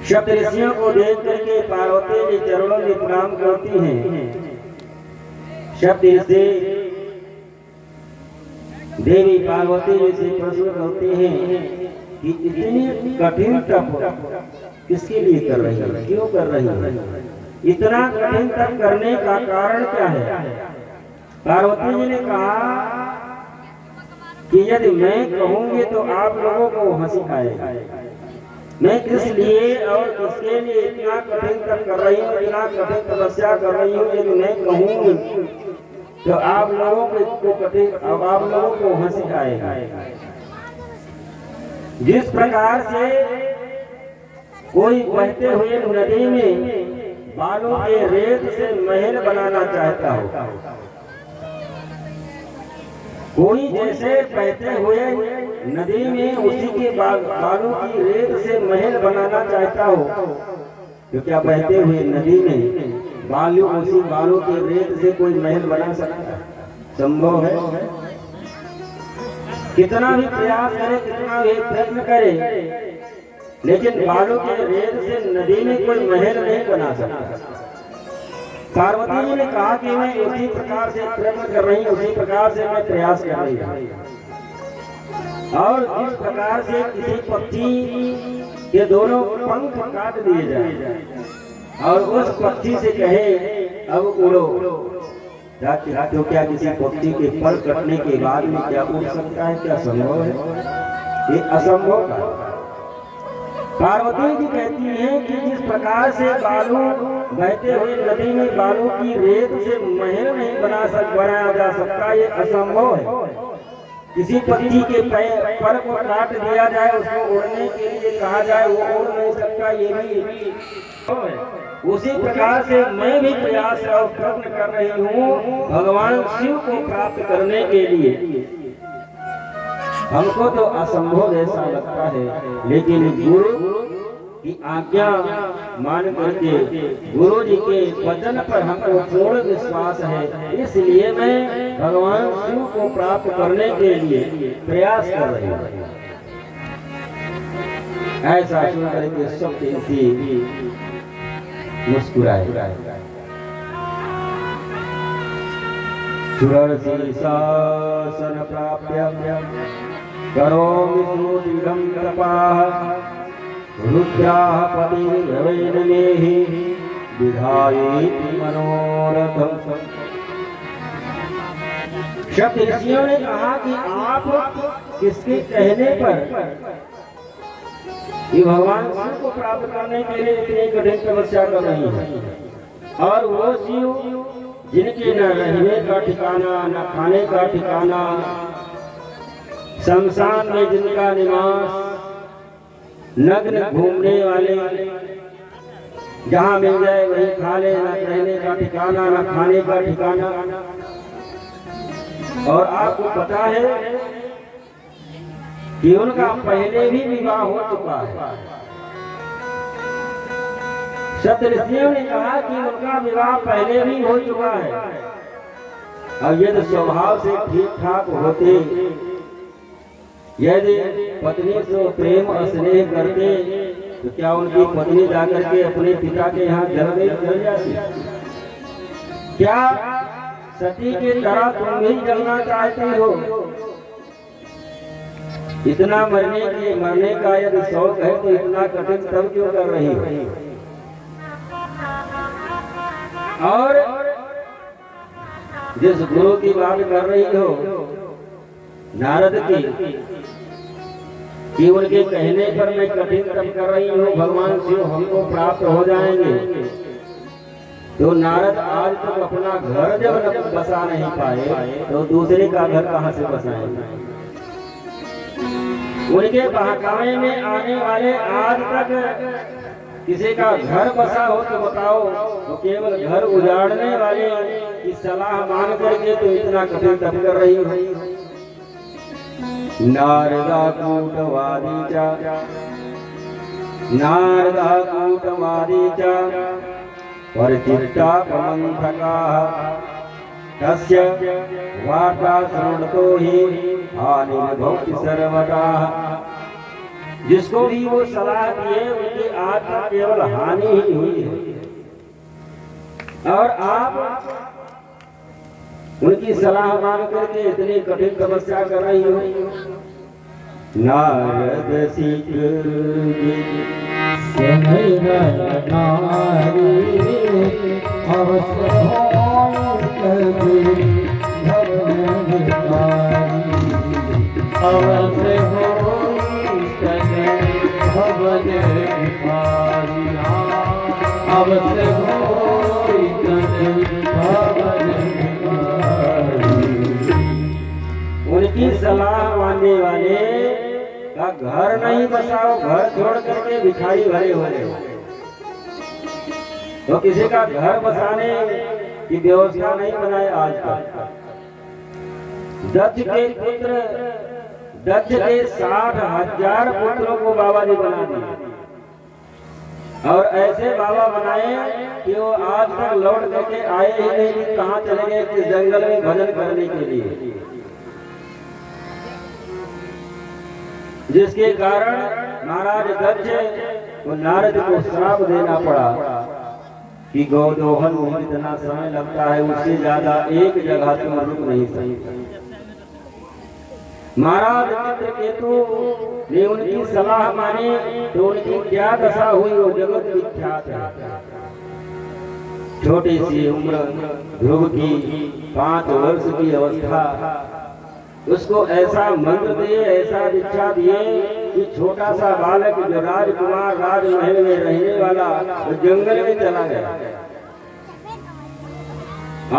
सप्त ऋषियों को देख करके पार्वती के चरणों में प्रणाम करती हैं। सप्त ऋषि देवी पार्वती जी से प्रश्न करते हैं कि इतनी कठिन तप किसके लिए कर रही है, क्यों कर रही है, इतना कठिन तप करने का कारण क्या है। पार्वती जी ने कहा कि यदि मैं कहूंगी तो आप लोगों को हंसी आएगा। मैं किस लिए और किसके लिए इतना कठिन तप कर रही हूँ, इतना कठिन तपस्या कर रही हूँ, यदि मैं कहूंगी तो आप लोगों को कठिन, अब आप लोगों को हंसी आएगा। जिस प्रकार से कोई बहते हुए नदी में बालों के रेत से महल बनाना चाहता हो, कोई जैसे बहते हुए नदी में उसी के बालों की रेत से महल बनाना चाहता हो, तो क्या बहते हुए नदी में उसी बालों के रेत से कोई महल बना सकता है? संभव है? कितना भी प्रयास करे, कितना भी प्रयत्न करे, लेकिन बालों के रेत से नदी में कोई महल नहीं बना सकता। पार्वती जी ने कहा कि मैं उसी प्रकार से प्रयत्न कर रही हूँ, उसी प्रकार से मैं प्रयास कर रही हूँ। और जिस प्रकार से किसी पक्षी के दोनों पंख काट दिए जाए और उस पक्षी से कहे अब उड़ो, तो क्या किसी पक्षी के पर कटने के बाद में क्या उड़ सकता है? क्या संभव है? ये असंभव का। पार्वती जी कहती हैं कि जिस प्रकार से बालू बहते हुए नदी में बालू की रेत से महल नहीं बनाया जा सकता, ये असंभव है। किसी पक्षी के पर को काट दिया जाए, उसको उड़ने के लिए कहा जाए, वो उड़ नहीं सकता, ये भी उसी प्रकार से मैं भी प्रयास और प्रयत्न कर रही हूँ भगवान शिव को प्राप्त करने के लिए। हमको तो असंभव ऐसा लगता है, लेकिन गुरु की आज्ञा मान करके गुरु जी के वचन पर हमको पूर्ण विश्वास है, इसलिए मैं भगवान शिव को प्राप्त करने के लिए प्रयास कर रही हूँ। ऐसा सुन करके सब मुस्कुराए। शासन प्राप्य करोमि सुदृढं तपः रुद्राः पतिर्भवेन मेहि विधायेति मनोरथम्। सप्त ऋषियों ने कहा कि आप किसके कहने पर ये भगवान शिव को प्राप्त करने के लिए इतनी कठिन तपस्या कर रही है, और वो शिव जिनके न रहने का ठिकाना, न खाने का ठिकाना, शमशान में जिनका निवास, नग्न घूमने वाले, जहाँ मिल जाए वहीं खा ले, न रहने का ठिकाना, न खाने का ठिकाना। और आपको पता है कि उनका पहले भी विवाह हो चुका है। सप्त ऋषियों ने कहा कि उनका विवाह पहले भी हो चुका है, और यदि स्वभाव से ठीक ठाक होते, यदि पत्नी से प्रेम और स्नेह करते, तो क्या उनकी पत्नी जाकर के अपने पिता के यहाँ जल जाती? क्या सती की तरह तुम भी जलना चाहती हो? इतना मरने का यदि शौक है तो इतना कठिन तब क्यों कर रही हो? और जिस गुरु की बात कर रही हो नारद की, कि उनके कहने पर मैं कठिन तप कर रही हूँ, भगवान शिव हमको प्राप्त हो जाएंगे, तो नारद आज तक अपना घर जब बसा नहीं पाए तो दूसरे का घर कहाँ से बसाएंगे? उनके बहकावे में आने वाले आज तक किसी का घर बसा हो तो बताओ, तो केवल घर उजाड़ने वाले की सलाह मान करके तो इतना कठिन तप कर रही हो। नारदा कूटवादी च नारदा कूटवादी च परिचित्ता प्रमंथकाः तस्य वार्ता शृणुतो हि हानिर्भवति सर्वदा। जिसको भी वो सलाह दिए उनकी आज तक केवल हानि ही हुई है, और आप उनकी सलाह मान करके इतनी कठिन तपस्या कर रही हो। नारद सीख उनकी सलाह मानने वाले का घर नहीं बसाओ, घर छोड़ करके भिखारी भरे हो रहे हो। तो किसी का घर बसाने की व्यवस्था नहीं बनाए आज तक। दक्ष के पुत्र दक्ष के 60,000 पुत्रों को बाबा जी बना दिए, और ऐसे बाबा बनाए कि वो आज तक लौट करके आए ही नहीं कि कहाँ चले गए, किस जंगल में भजन करने के लिए। जिसके कारण महाराज दक्ष को नारद को श्राप देना पड़ा कि गोदोहन में जितना समय लगता है उससे ज्यादा एक जगह तुम रुक नहीं सकते। महाराज चित्रकेतु ने उनकी सलाह मानी तो उनकी क्या दशा हुई वो जगत विख्यात है। छोटी सी उम्र, ध्रुव की 5 वर्ष की अवस्था, उसको ऐसा मंत्र दिए, ऐसा दीक्षा दिए कि छोटा सा बालक जो राजकुमार राजमहल में रहने वाला वो जंगल में चला गया।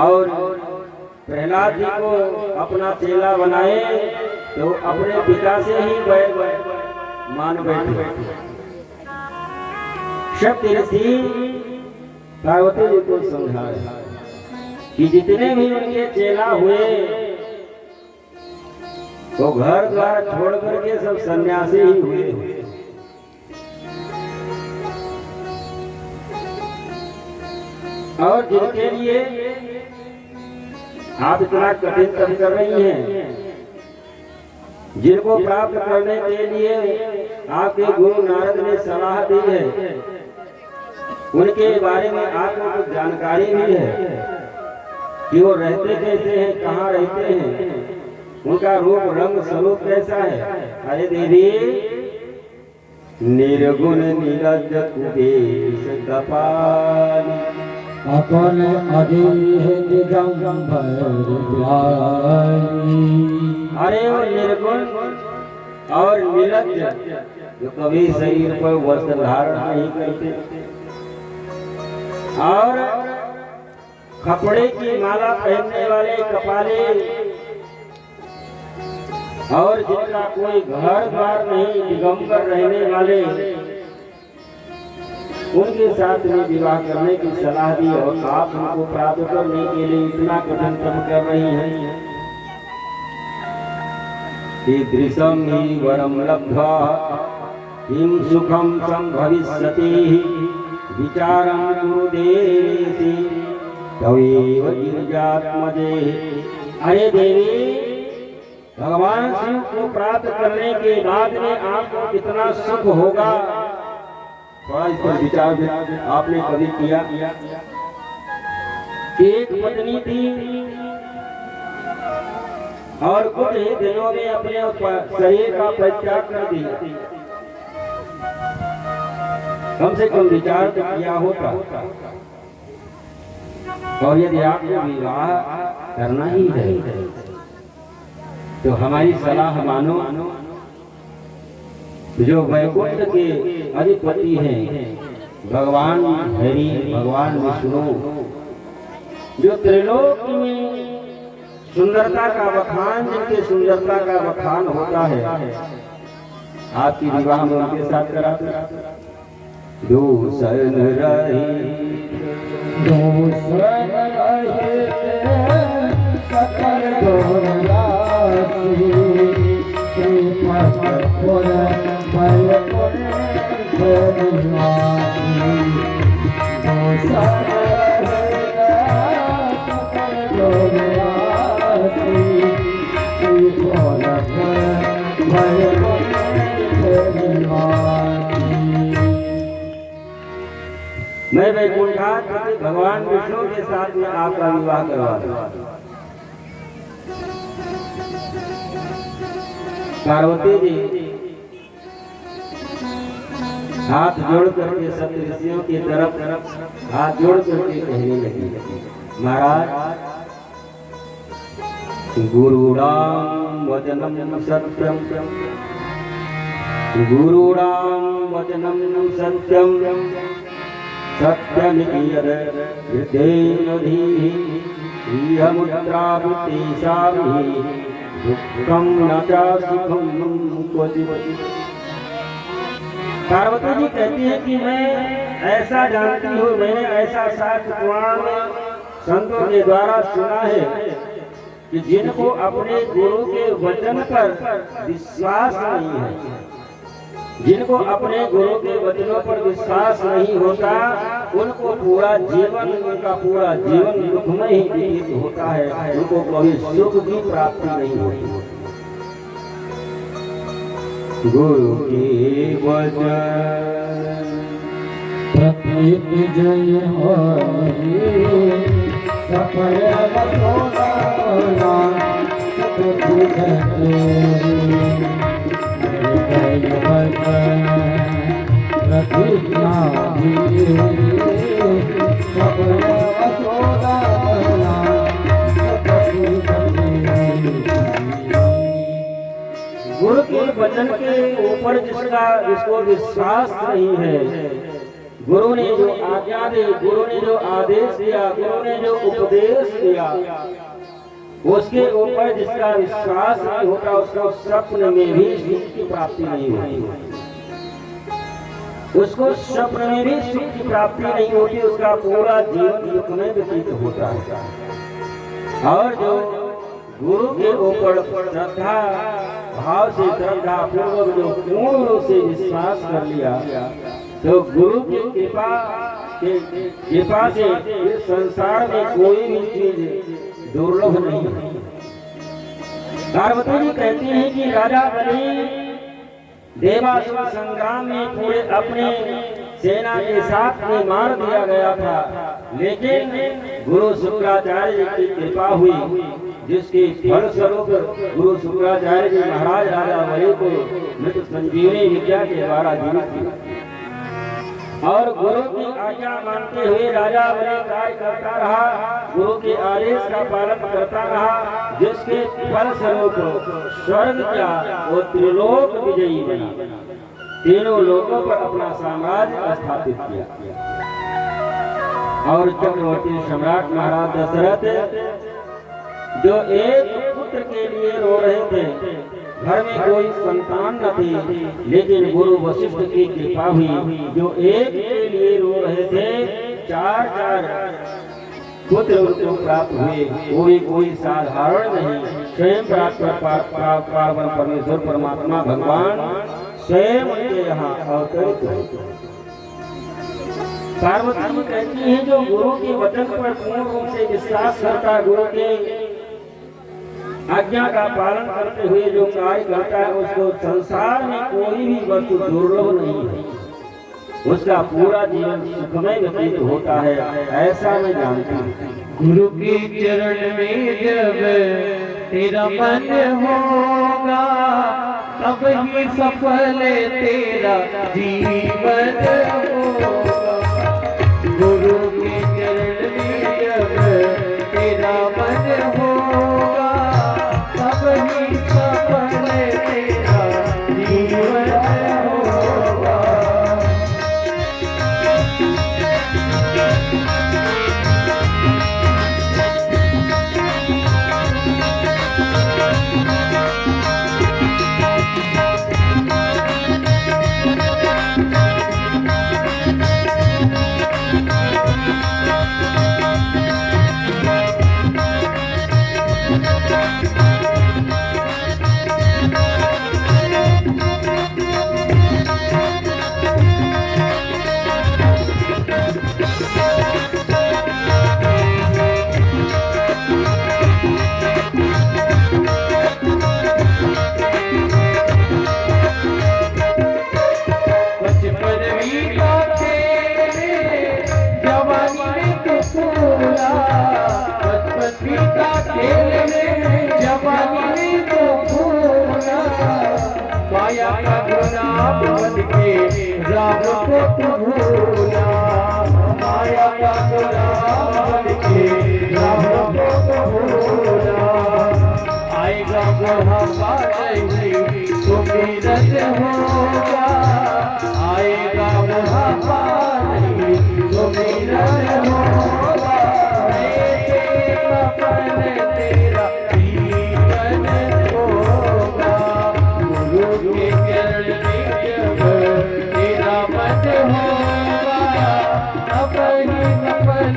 और प्रहलाद जी को अपना चेला बनाए तो अपने पिता से ही बैठ मान बैठे। शक्ति ऋषि पार्वती जी को समझाया कि जितने भी उनके चेला हुए तो घर द्वार छोड़ करके सब सन्यासी ही हुए। और जिनके लिए आप इतना कठिन तप कर रही हैं, जिनको प्राप्त करने के लिए आपके गुरु नारद ने सलाह दी है, उनके बारे में आपको कुछ जानकारी भी है कि वो रहते कैसे हैं, कहाँ रहते हैं, उनका रूप रंग स्वरूप कैसा है। अरे देवी, निर्गुण नीरज कुबेश कपाल अपन अधीह दिगंबर प्यारी। अरे वो निर्गुण और नीरज जो कभी शरीर पर वस्त्र धारण नहीं करते और कपड़े की माला पहनने वाले कपाले, और जिनका कोई घर द्वार नहीं, दिगंबर रहने वाले, उनके साथ में विवाह करने की सलाह दी। और आप उनको प्राप्त करने के लिए इतना कठिन तप कर रही हैं। ईदृशं हि वरम लब्ध्वा किं सुखं संभविष्यति विचारं कुरु देवेशि तवैव गिरिजात्मजे। अरे देवी, भगवान शिव को प्राप्त करने के बाद में आपको कितना सुख होगा, थोड़ा इस पर विचार आपने कभी किया? एक पत्नी थी और कुछ ही दिनों में अपने शरीर का परित्याग कर दिया। कम से कम विचार तो किया होता। और यदि आपको विवाह करना ही है तो हमारी सलाह मानो। जो वैकुंठ के अधिपति हैं भगवान हरि, भगवान विष्णु, जो त्रिलोक में सुंदरता का बखान, जिनके सुंदरता का बखान होता है, आपकी विवाह में उनके साथ कराते। दूसन रही दूसन रहे सकल दोरासी, श्रीमत पुर भय पुर दोरासी। दूसन रहे सकल दोरासी, श्रीमत पुर भय पुर दोरासी। मैं वैकुंठापति भगवान विष्णु के साथ में आपका विवाह करवा दूं। पार्वती जी हाथ जोड़ करके सप्त ऋषियों की तरफ हाथ जोड़ करके कहने लगी, महाराज गुरुणाम वचनम सत्यम, गुरुणाम वचनम सत्यम, सत्यमिति यद् हृदयेन धीः इयमुद्रावृत्तिशामिः दुःखं न च सुखं क्वचित्। पार्वती जी कहती है कि मैं ऐसा जानती हूँ, मैंने ऐसा शास्त्र पुराण में संतों के द्वारा सुना है कि जिनको अपने गुरु के वचन पर विश्वास नहीं है, जिनको अपने गुरु के वचनों पर विश्वास नहीं होता, उनको पूरा जीवन, उनका पूरा जीवन दुख में ही व्यतीत होता है, उनको कभी सुख की प्राप्ति नहीं होती। गुरु के वचन प्रत्येक जय होई, सफल सोना सतगुरु तेरी। प्रतिज्ञा गुरु के वचन के ऊपर जिसको विश्वास नहीं है, गुरु ने जो आज्ञा दी, गुरु ने जो आदेश दिया, गुरु ने जो उपदेश दिया, उसके ऊपर जिसका विश्वास नहीं होता, उसको स्वप्न में भी सुख की प्राप्ति नहीं होती, उसको स्वप्न में भी सुख की प्राप्ति नहीं होती, उसका पूरा जीवन दुख में व्यतीत होता है। और जो गुरु के ऊपर श्रद्धा भाव से, श्रद्धा पूर्वक जो पूर्ण रूप से विश्वास कर लिया, तो गुरु की कृपा से इस संसार में कोई भी चीज दुर्लभ नहीं। पार्वती जी कहती हैं कि राजा बलि देवासुर संग्राम में पूरे अपने सेना के साथ में मार दिया गया था, लेकिन गुरु शुक्राचार्य की कृपा हुई, जिसके फल स्वरूप गुरु शुक्राचार्य जी महाराज राजा बलि को मृत संजीवनी विद्या के द्वारा जीवित किया, और गुरु की आज्ञा मानते हुए राजा बलि कार्य करता रहा, गुरु के आदेश का पालन करता रहा, जिसके फल स्वरूप स्वर्ग क्या वो त्रिलोक विजयी बना, तीनों लोकों पर अपना साम्राज्य स्थापित किया। और चक्रवर्ती सम्राट महाराज दशरथ जो एक पुत्र के लिए रो रहे थे, घर में कोई संतान न थी, लेकिन गुरु वशिष्ठ की कृपा हुई, जो एक के लिए रो रहे थे, चार पुत्र उनको प्राप्त हुए। कोई साधारण नहीं, स्वयं प्राप्त पावन परमेश्वर परमात्मा भगवान स्वयं उनके यहाँ अवतरित हुए। पार्वती कहती है, जो गुरु के वचन पर पूर्ण रूप से विश्वास करता, गुरु के आज्ञा का पालन करते हुए जो कार्य करता है, उसको संसार में कोई भी वस्तु दुर्लभ नहीं है, उसका पूरा जीवन सुखमय व्यतीत होता है, ऐसा मैं जानती हूँ। गुरु के चरण में जब तेरा मन होगा, तब ही सफल तेरा जीवन होगा। गुरु के चरण में जब तेरा मन होगा, तब ही सफल तेरा जीवन होगा। माया का गुलाम बन के राम को तू भूला, माया का गुलाम बन के राम को तू भूला। आएगा बुढ़ापा नहीं तो मीरत होगा, आएगा बुढ़ापा नहीं तो मीरत होगा। तेरा जीवन होगा, गुरु के चरण में जब तेरा मत होगा, तब ही सफल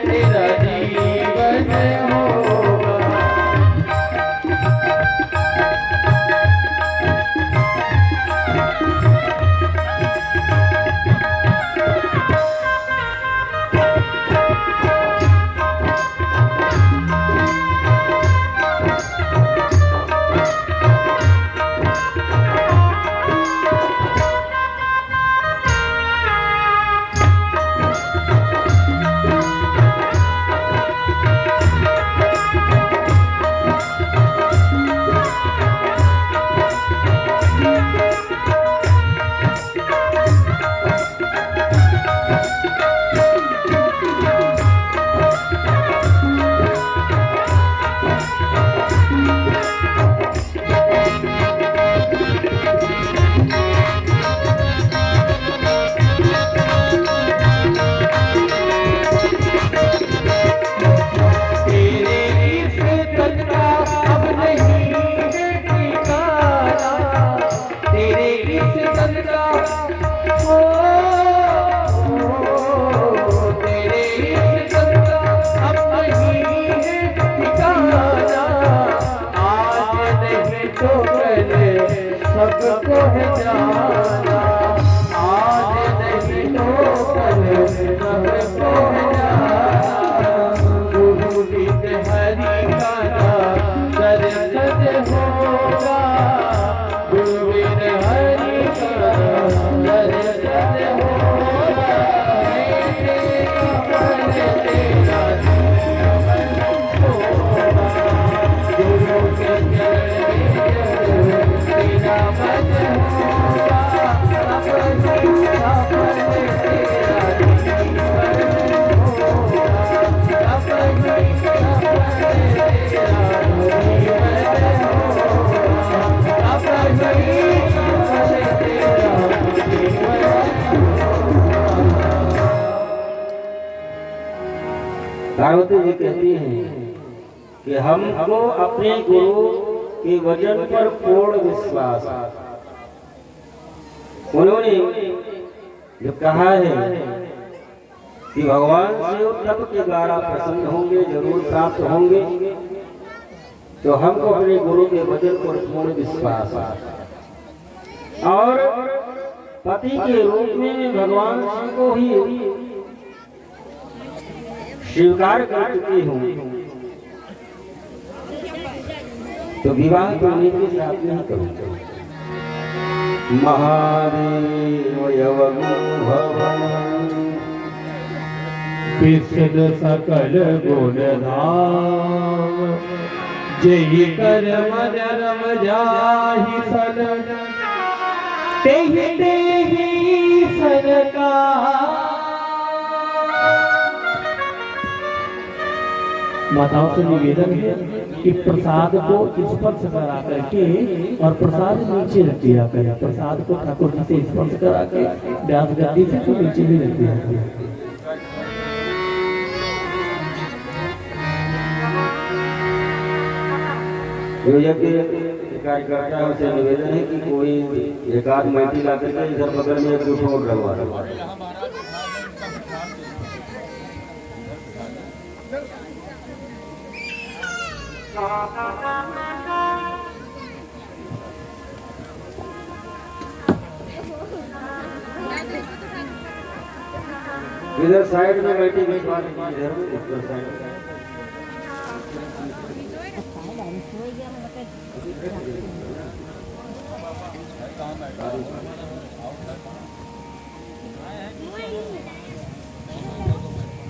तेरा जीवन होगा। सबको है जाना, आज नहीं तो कल सबको है जाना। गुरु नित हरि का नाम दर्शन होगा, गुरु नित हरि का नाम दर्शन होगा। तेरा जीवन होगा, गुरु के चरण में तेरा मत होगा, पार्वती जी कहती हैं कि हमको अपने गुरु के वचन पर पूर्ण विश्वास। उन्होंने जो कहा है कि भगवान शिव तप के द्वारा प्रसन्न होंगे, जरूर प्राप्त होंगे, तो हमको अपने गुरु के वचन पर पूर्ण विश्वास और पति के रूप में भगवान शिव को ही स्वीकार कर चुकी हूँ, तो विवाह तो उन्हीं के साथ नहीं करूँगा। महादेव कृष्ण सकल गुण धाम, जय कर मन रम जाहि सन, तेहि तेहि सरकार। माताओं से निवेदन है कि प्रसाद को स्पर्श करा करके और प्रसाद नीचे रख दिया करें। प्रसाद को ठाकुर जी से स्पर्श करा के व्यास गद्दी से तो नीचे भी रख दिया करें। कार्यकर्ता है उसे निवेदन है कि कोई एक आध मैटी ला करके इधर बगल में एक और लगवा दो। इधर साइड में बैठी बिठवा दीजिए, इधर ऊपर साइड।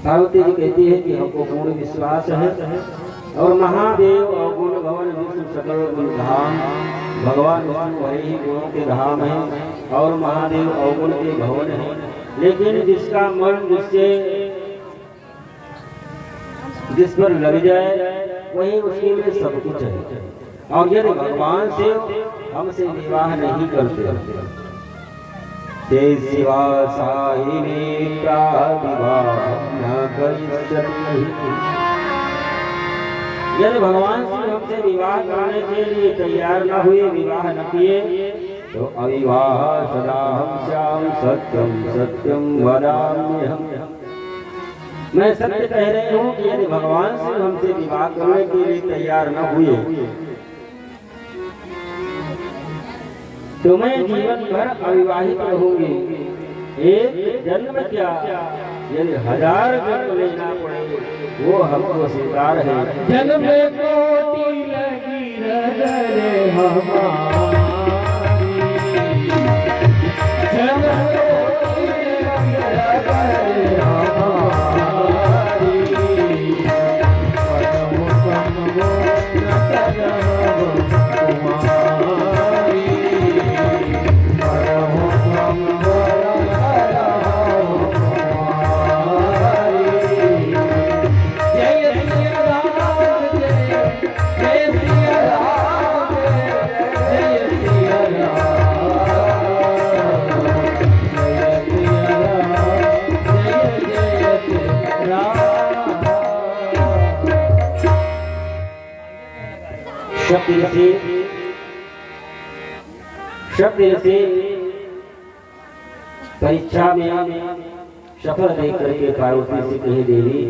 पार्वती जी कहती है कि हमको पूर्ण विश्वास है और महादेव अवगुण भवन विष्णु सकल गुण धाम, भगवान विष्णु भले ही गुणों के धाम है और महादेव अवगुण के भवन है। लेकिन जिसका मन जिस पर लग जाए वही उसके लिए सब कुछ है। और यदि भगवान से हमसे विवाह नहीं करते ते शिवा साहिनी का विवाह न करिष्यति। यदि भगवान से हमसे विवाह करने के लिए तैयार न हुए, विवाह न किए, तो अविवाह सदा हम श्याम सत्यम सत्यम वदाम्यहम्। मैं सत्य कह रही हूँ कि यदि भगवान से हमसे विवाह करने के लिए तैयार न हुए तो मैं जीवन भर अविवाहित रहूंगी। एक जन्म क्या, यदि 1000 जन्म लेना पड़े वो हमको स्वीकार है। जन्म कोटि लगी नजर हमारी, जन्म कोटि लगी नजर हमारी, परम संगो न करब कुमारी, परम संगो न करब कुमारी। जय सिया राम जय सिया राम जय सिया राम, जय सिया राम जय राम। शब्द से परीक्षा में सफल देख करके पार्वती से कहे देवी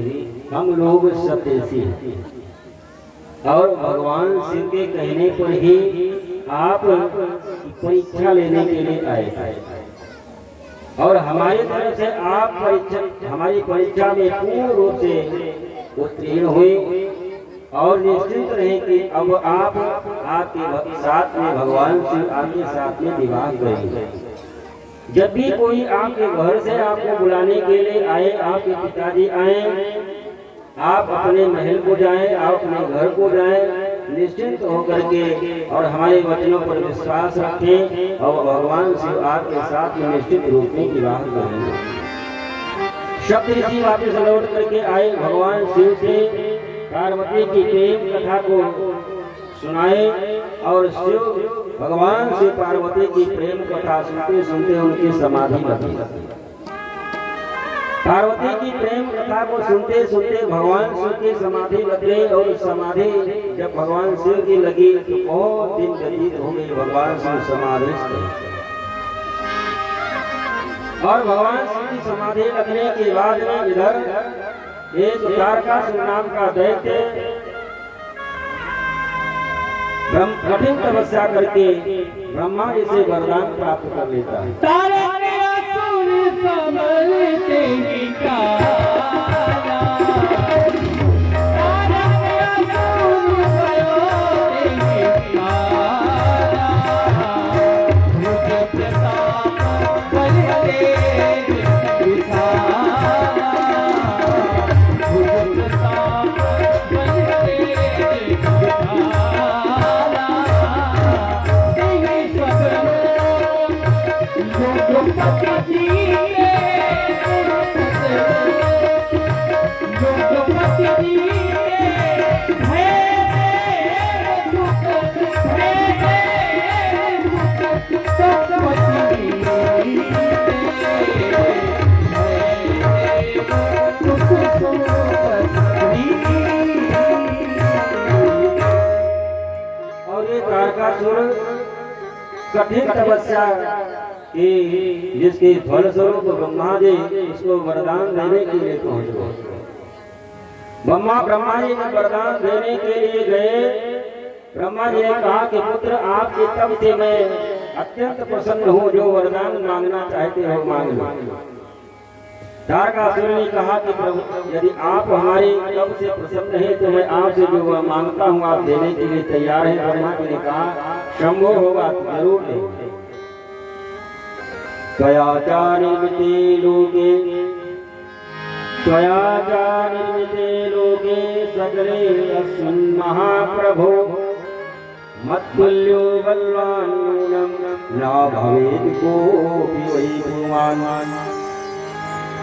हम लोग सत्यसी हैं और भगवान शिव के कहने पर ही आप परीक्षा लेने के लिए आए और हमारी तरफ से आप हमारी परीक्षा में पूर्ण रूप से उत्तीर्ण हुए और निश्चित रहे कि अब आप आपके साथ में भगवान शिव आपके साथ में विवाह करेंगे। जब भी कोई आपके घर से आपको बुलाने के लिए आए, आपके पिताजी आए, आप अपने महल को जाएं, आप अपने घर को जाएं, निश्चिंत होकर के और हमारे वचनों पर विश्वास रखें और भगवान शिव आपके साथ में निश्चित रूप में विवाह करेंगे। शब्द ऋषि वापस लौट करके आए, भगवान शिव से पार्वती की प्रेम कथा को सुनाए और शिव भगवान से पार्वती की प्रेम कथा सुनते सुनते उनकी समाधि लगी। पार्वती की प्रेम कथा को सुनते सुनते भगवान शिव की समाधि लग गई और समाधि जब भगवान शिव की लगी तो बहुत दिन व्यतीत हो गई, भगवान शिव समाधिस्थ थे। और भगवान शिव की समाधि लगने के बाद में इधर एक तारकासुर नाम का दैत्य कठिन तपस्या करके ब्रह्मा जी से वरदान प्राप्त कर लेता है। तारकासुर संभलते ही काला, तारकासुर संभलते ही काला, भुज प्रताप बलदेव विशाला, भुज प्रताप बलदेव विशाला, तेहि सबरो योगपति और ये तारकासुर कठिन तपस्या की जिसके फल स्वरूप ब्रह्मा जी उसको वरदान देने के लिए पहुंच गए। ब्रह्मा जी ने वरदान देने के लिए गए। ब्रह्मा जी ने कहा कि पुत्र आपके तब से मैं अत्यंत प्रसन्न हूँ, जो वरदान मांगना चाहते हो मांग लो। तारकासुर ने कहा कि प्रभु यदि आप हमारे तब से प्रसन्न हैं तो मैं आपसे जो मांगता हूँ आप देने के लिए तैयार हैं। ब्रह्मा जी ने कहा शंभो होगा तो जरूर देंगे। त्वयाचा निर्मिते लोके त्वयाचा निर्मिते लोके सकले अस्मिन् महाप्रभो मत्तुल्यो बलवान् नूनं न भवेत् कोऽपि वै भगवान्।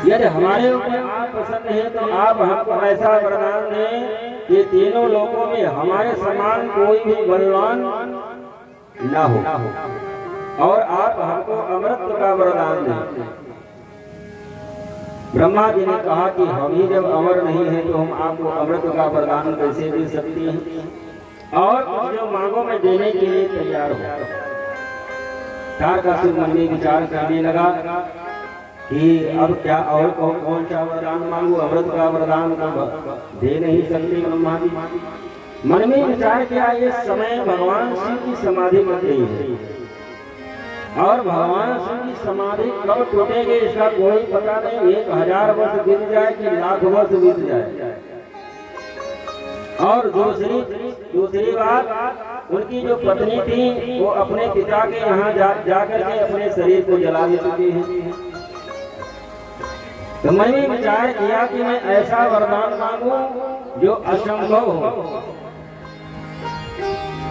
यदि हमारे ऊपर आप पसंद है तो आप हमको ऐसा वरदान दें कि तीनों लोकों में हमारे समान कोई भी बलवान न हो और आप हमको अमृत का वरदान दें। ब्रह्मा जी ने कहा कि हम ही जब अमर नहीं है तो हम आपको अमृत का वरदान कैसे दे सकते हैं और जो मांगो में देने के लिए तैयार हो। तारकासुर मन में विचार करने लगा कि अब क्या और कौन सा वरदान मांगू, अमृत का वरदान दे नहीं सकते ब्रह्मा जी। मन में विचार किया इस समय भगवान शिव की समाधि बन गई है और भगवान शिव की समाधि कब टूटेगी इसका कोई पता नहीं। 1000 वर्ष बीत जाए कि लाख वर्ष बीत जाए। और दूसरी बात, उनकी जो पत्नी थी वो अपने पिता के यहाँ जाकर के अपने शरीर को जला दे चुकी है। तो मैंने विचार किया कि मैं ऐसा वरदान मांगू जो असंभव हो।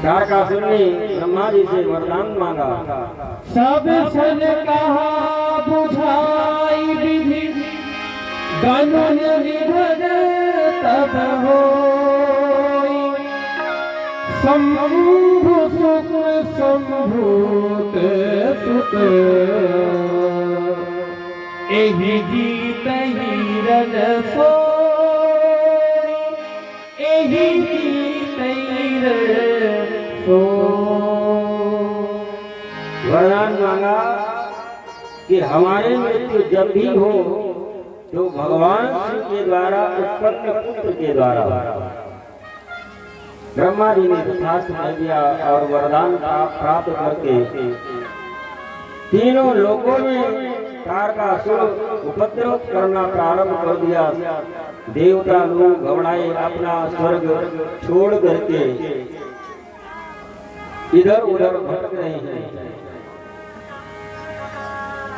तारकासुर ने ब्रह्मा जी से वरदान मांगा। सब सन कहा बुझाई विधि गनुन निधन तब होई शंभु सुख शंभूत सुत एहि गीत हिरन सोई एहि गीत हिरन वरदान मांगा कि हमारे मृत्यु जब भी हो तो भगवान शिव के द्वारा उत्पन्न पुत्र के द्वारा। ब्रह्मा जी ने तथास्तु कह दिया और वरदान प्राप्त करके तीनों लोगों में तारकासुर उपद्रव करना प्रारंभ कर दिया। देवता लोग घबराए, अपना स्वर्ग छोड़ करके इधर उधर भटक रहे हैं।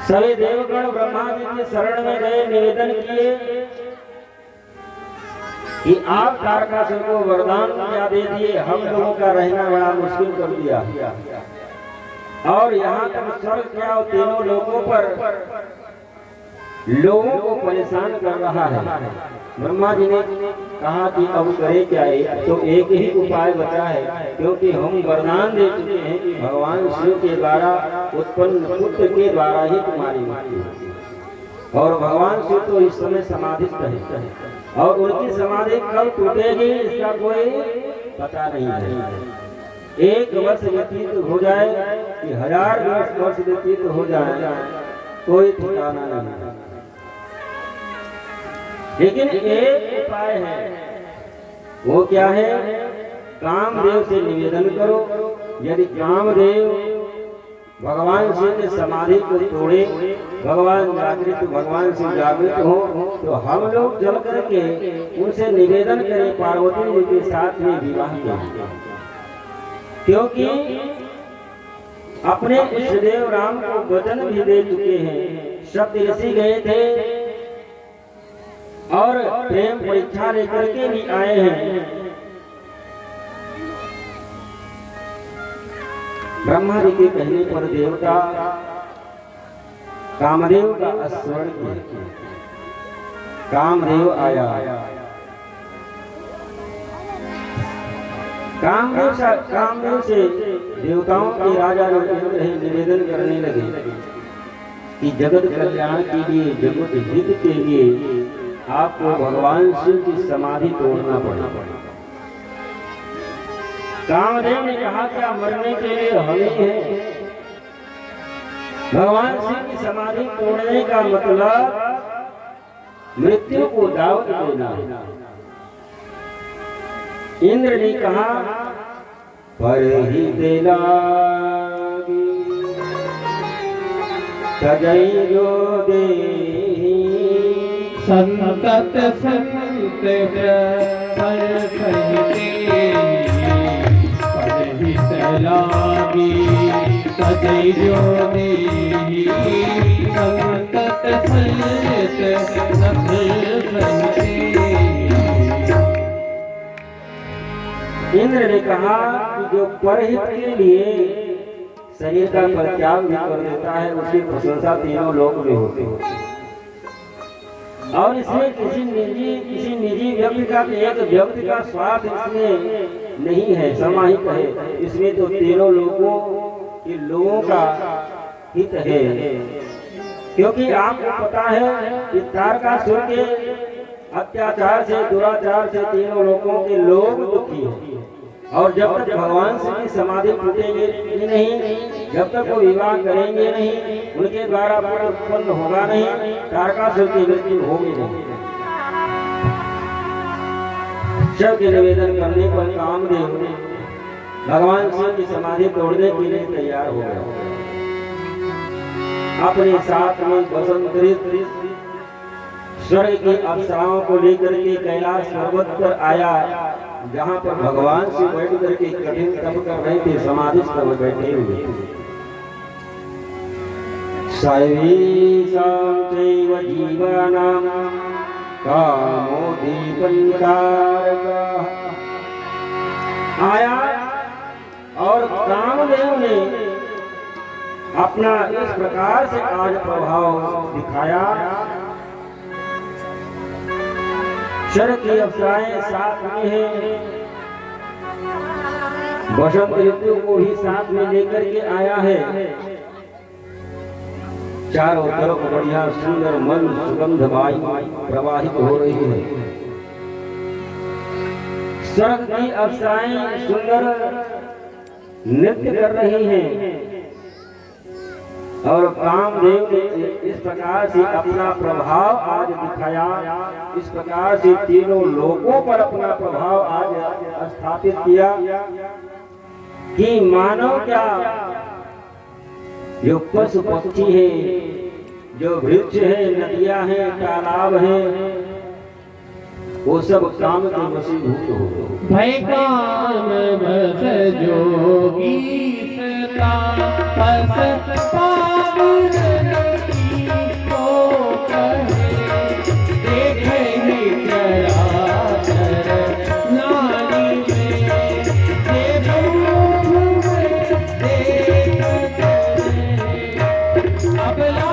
सभी देवगण ब्रह्मा जी के शरण में गए, निवेदन किए कि आप तारकासुर को वरदान क्या दे दिए, हम लोगों का रहना बड़ा मुश्किल कर दिया और यहाँ तक स्वर्ग क्या तीनों लोगों पर लोगों को परेशान कर रहा है। ब्रह्मा जी ने कहा कि अब करे क्या है, तो एक ही उपाय बचा है, क्योंकि हम वरदान दे चुके हैं कि भगवान शिव के द्वारा उत्पन्न पुत्र के द्वारा ही तुम्हारी मृत्यु। और भगवान शिव तो इस समय समाधिस्थ है और उनकी समाधि कब टूटेगी इसका कोई पता नहीं है। 1 वर्ष व्यतीत हो जाए कि 1000 वर्ष व्यतीत हो जाए, कोई ठिकाना नहीं। लेकिन एक उपाय है, वो क्या है? कामदेव से निवेदन करो। यदि कामदेव भगवान शिव के समाधि को तोड़े, भगवान शिव जागृत हो, तो हम लोग चल करके उनसे निवेदन करें पार्वती जी के साथ में विवाह करें, क्योंकि अपने इष्टदेव राम को वचन भी दे चुके हैं। सप्तऋषि गए थे और प्रेम परीक्षा लेकर के भी आए हैं। ब्रह्मा जी के कहने पर देवता कामदेव का स्मरण किया। कामदेव आया। कामदेव से देवताओं के राजा निवेदन करने लगे कि जगत कल्याण के लिए, जगत हित के लिए आपको भगवान शिव की समाधि तोड़ना पड़ा। कामदेव ने कहा क्या मरने के लिए हम ही हैं? भगवान शिव की समाधि तोड़ने का मतलब मृत्यु को दावत देना। इंद्र ने कहा पर ही देला सजई जो दे संकट संत पर कहते परहित लागी सजई जो देहि संकट संत पर कहते। इंद्र ने कहा कि जो परहित के लिए शरीर का परित्याग भी कर देता है उसकी प्रशंसा तीनों लोक में होती है। और इसमें किसी निजी व्यक्ति का एक व्यक्ति का स्वार्थ इसमें नहीं है, समाहित है। इसमें तो तीनों लोगों का हित है। क्योंकि आपको पता है कि तारकासुर के अत्याचार से, दुराचार से तीनों लोगों के लोग दुखी हैं। और जब तक भगवान श्री की समाधि टूटेगी नहीं, जब तक वो विवाह करेंगे नहीं, उनके द्वारा पुत्र उत्पन्न होगा नहीं, तारकासुर की मृत्यु होगी नहीं। शिव के निवेदन करने पर कामदेव भगवान शिव की समाधि तोड़ने के लिए तैयार हो गया। अपने साथ में बसंत ऋतु स्वर्ग की अप्सराओं को लेकर के कैलाश पर्वत पर आया, जहाँ पर भगवान से बैठ करके कठिन तप कर रहे थे, समाधिस्थ में बैठे हुए थे। सर्वेषां चैव जीवानां कामोदीपनकारकः आया और कामदेव ने अपना इस प्रकार से आज प्रभाव दिखाया। शरद की अप्सराएं साथ में हैं, बसंत ऋतु को ही साथ में लेकर के आया है। चारों तरफ बढ़िया सुंदर मन सुगंध वायु प्रवाहित हो रही है। शरद की अप्सराएं सुंदर नृत्य कर रही हैं और कामदेव ने इस प्रकार से अपना प्रभाव आज दिखाया। इस प्रकार से तीनों लोगों पर अपना प्रभाव आज स्थापित किया कि मानो क्या जो पशु पक्षी है, जो वृक्ष है, नदियां हैं, तालाब हैं, वो सब काम के वशीभूत हो गए। भय काम बस जोगी सदा पस पावन की को कहे देखे ही चराचर नारी में देवरूप में देखत अबला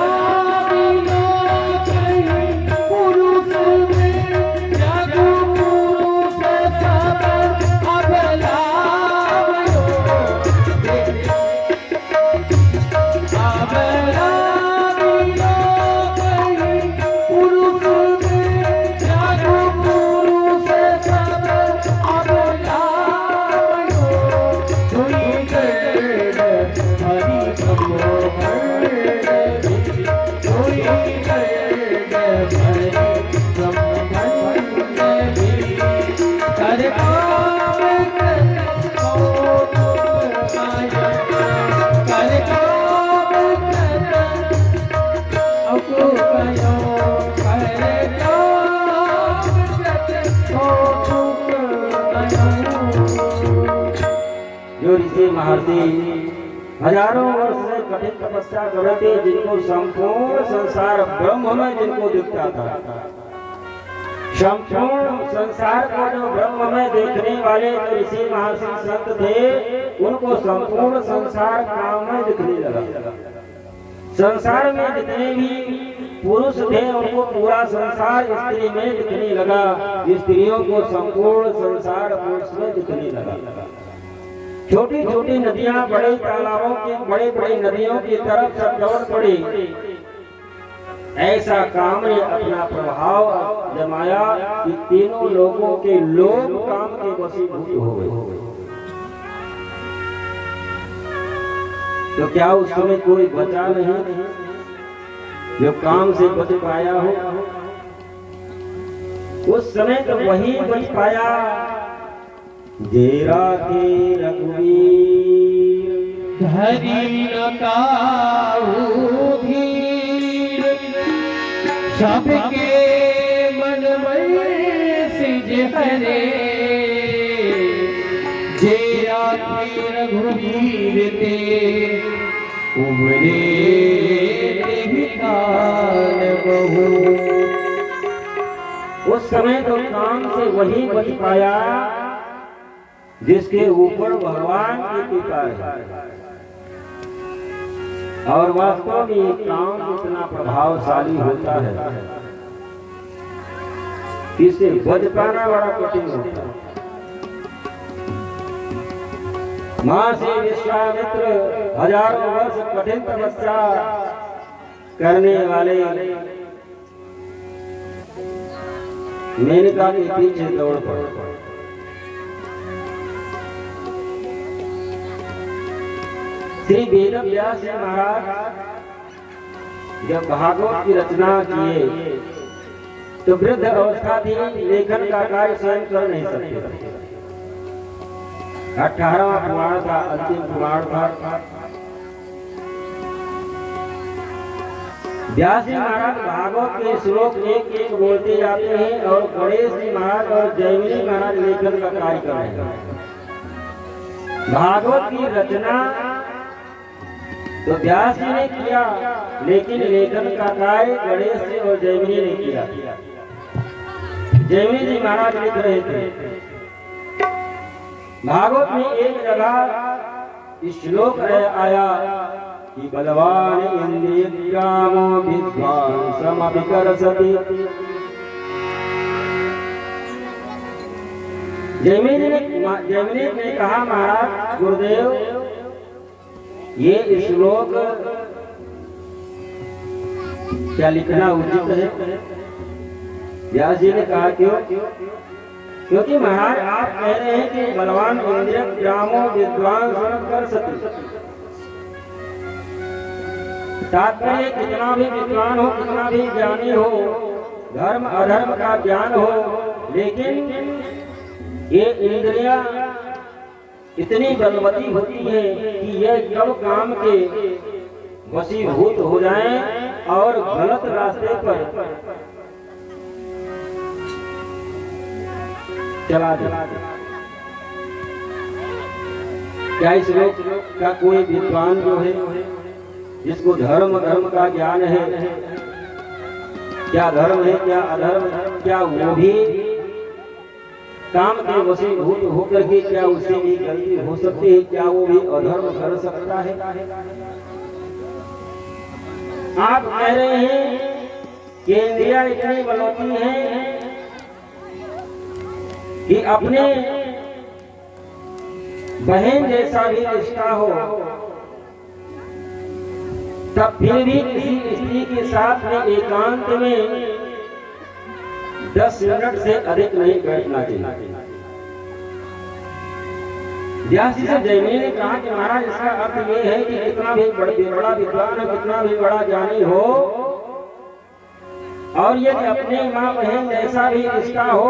जो ऋषि महर्षि हजारों वर्ष से कठिन तपस्या कर रहे थे, जिनको संपूर्ण संसार ब्रह्म में जिनको दिखता था, संपूर्ण संसार को जो ब्रह्म में देखने वाले जो ऋषि महर्षि संत थे, उनको संपूर्ण संसार काम में दिखने लगा। संसार में जितने भी पुरुष थे उनको पूरा संसार स्त्री में दिखने लगा, स्त्रियों को संपूर्ण संसार पुरुष में दिखने लगा। छोटी छोटी नदियां बड़े तालाबों की, बड़े बड़े नदियों की तरफ सब दौड़ पड़ी। ऐसा काम ने अपना प्रभाव जमाया कि तीनों लोगों के लोग काम के वशीभूत हो गए। तो क्या उस समय कोई बचा नहीं जो काम से बच पाया हो? उस समय तो वही बच पाया जेरा के रघुवीर धरी न काहू धीर सबके मन में सिज हरे जेरा के रघुवीर ते उमरे निहितान बहु। उस समय तो काम से वही बच पाया जिसके ऊपर भगवान की कृपा है। और वास्तव में ये काम इतना प्रभावशाली होता है, इसे बच पाना बड़ा कठिन होता है। मां से विश्वामित्र हजारों वर्ष कठिन तपस्या करने वाले मेनका के पीछे दौड़ पड़े। श्री वेद व्यास जी महाराज जब भागवत की रचना किए तो वृद्ध अवस्था थी, लेखन का कार्य स्वयं कर नहीं सकते। 18वां पुराण था, अंतिम पुराण था। व्यास जी महाराज भागवत के श्लोक एक एक बोलते जाते हैं और गणेश जी महाराज और जयमिनी महाराज लेखन का कार्य कर रहे हैं। भागवत की रचना तो व्यास जी ने किया, लेकिन लेखन का कार्य गणेश जी और जयमिनी ने किया। जयमिनी जी महाराज लिख रहे थे। भागवत में एक जगह श्लोक आया कि बलवान इंद्रियामो विद्वांसमपि करसति। जयमिनी ने कहा, महाराज गुरुदेव ये श्लोक क्या लिखना उचित है? व्यास जी ने कहा क्यों? क्योंकि महाराज आप कह रहे हैं कि बलवान इंद्रियामो विद्वान कर सकते। तात्पर्य कितना भी विद्वान हो, कितना भी ज्ञानी हो, धर्म अधर्म का ज्ञान हो, लेकिन ये इंद्रियां इतनी बलवती होती है कि ये जब काम के वशीभूत हो जाएं और गलत रास्ते पर चला जाए। क्या इस लोक का कोई विद्वान जो है जिसको धर्म का ज्ञान है, क्या धर्म है क्या अधर्म, क्या वो भी काम के वशीभूत होकर के क्या उससे भी गलती हो सकती है? क्या वो भी अधर्म कर सकता है? आप कह रहे हैं कि इंद्रियां इतनी बलवती हैं कि अपने बहन जैसा भी रिश्ता हो तब फिर भी किसी स्त्री के साथ में एकांत में 10 मिनट से अधिक नहीं बैठना चाहिए। व्यास जी से जयमिनी ने कहा कि महाराज इसका अर्थ ये है कि कितना भी बड़ा विद्वान, कितना भी बड़ा ज्ञानी हो, और यदि अपने माँ बहन जैसा भी रिश्ता हो,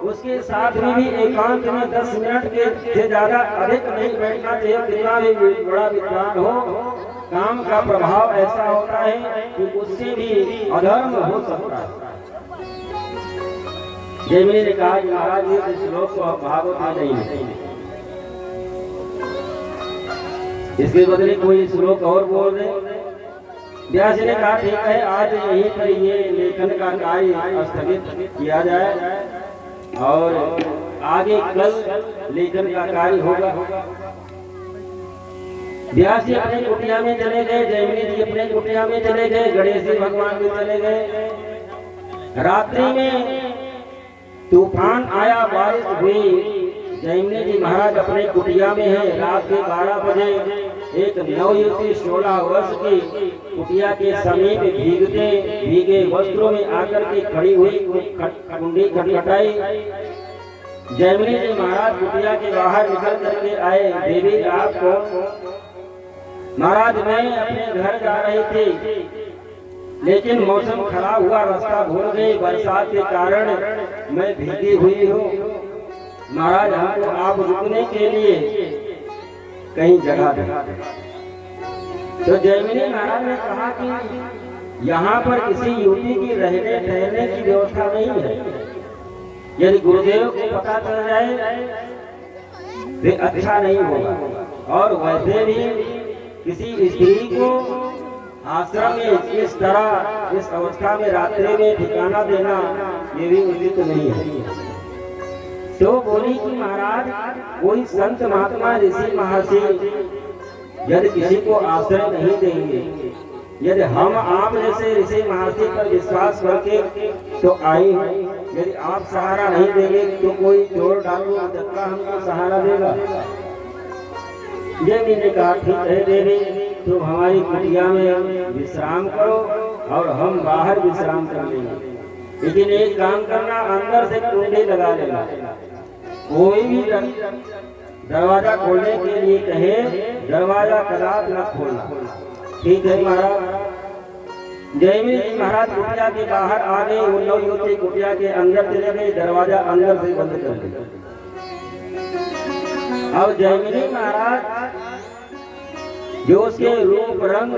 उसके साथ में भी एकांत में 10 मिनट के से ज्यादा अधिक नहीं बैठना चाहिए। कितना भी बड़ा विद्वान हो, काम का प्रभाव ऐसा होता है कि उससे भी अधर्म हो सकता है। जयमिनी ने कहा कि महाराज ये श्लोक को भागवत में नहीं है, इसके बदले कोई श्लोक और बोल दे। व्यास ने कहा ठीक है, आज यहीं पर ये लेखन का कार्य स्थगित किया जाए और आगे कल लेखन का कार्य होगा। व्यास जी अपने कुटिया में चले गए, जयमिनी जी अपने कुटिया में चले गए, गणेश जी भगवान भी चले गए। रात्रि में तूफान आया, बारिश हुई। जयमिनी जी महाराज अपने कुटिया में है। रात के 12 बजे एक नवयुवती 16 वर्ष की कुटिया के समीप भीगे वस्त्रों में आकर के खड़ी हुई, कुंडी खटखटाई। जयमिनी जी महाराज कुटिया के बाहर निकल करके आए। देवी आप कौन? महाराज मैं अपने घर जा रही थी, लेकिन मौसम खराब हुआ, रास्ता भूल गई, बरसात के कारण मैं भीगी हुई हूँ। महाराज हमको आप रुकने के लिए कहीं जगह दें। तो जयमिनी महाराज ने कहा कि यहाँ पर किसी युवती की रहने ठहरने की व्यवस्था नहीं है। यदि गुरुदेव को पता चल जाए तो अच्छा नहीं होगा, और वैसे भी किसी स्त्री को आश्रम में इस तरह इस अवस्था में रात्रि में ठिकाना देना ये भी उचित नहीं है। तो बोली कि महाराज कोई संत महात्मा ऋषि महर्षि यदि किसी को आश्रय नहीं देंगे, यदि हम आप जैसे ऋषि महर्षि पर विश्वास करके तो आए हैं, यदि आप सहारा नहीं देंगे तो कोई चोर डाकू डकैत हमको सहारा देगा। देवी ने कहा ठीक है देवी, तुम हमारी कुटिया में विश्राम करो और हम बाहर विश्राम कर लेंगे, लेकिन एक काम करना, अंदर से कुंडी लगा लेना। कोई भी दरवाजा खोलने के लिए कहे दरवाजा कदाप न खोलना। ठीक है महाराज। जयमिनी जी महाराज कुटिया के बाहर आ गए, वो नौ युवती कुटिया के अंदर चले गए, दरवाजा अंदर से बंद कर दिया। अब जयमिनी महाराज जो उसके रूप रंग,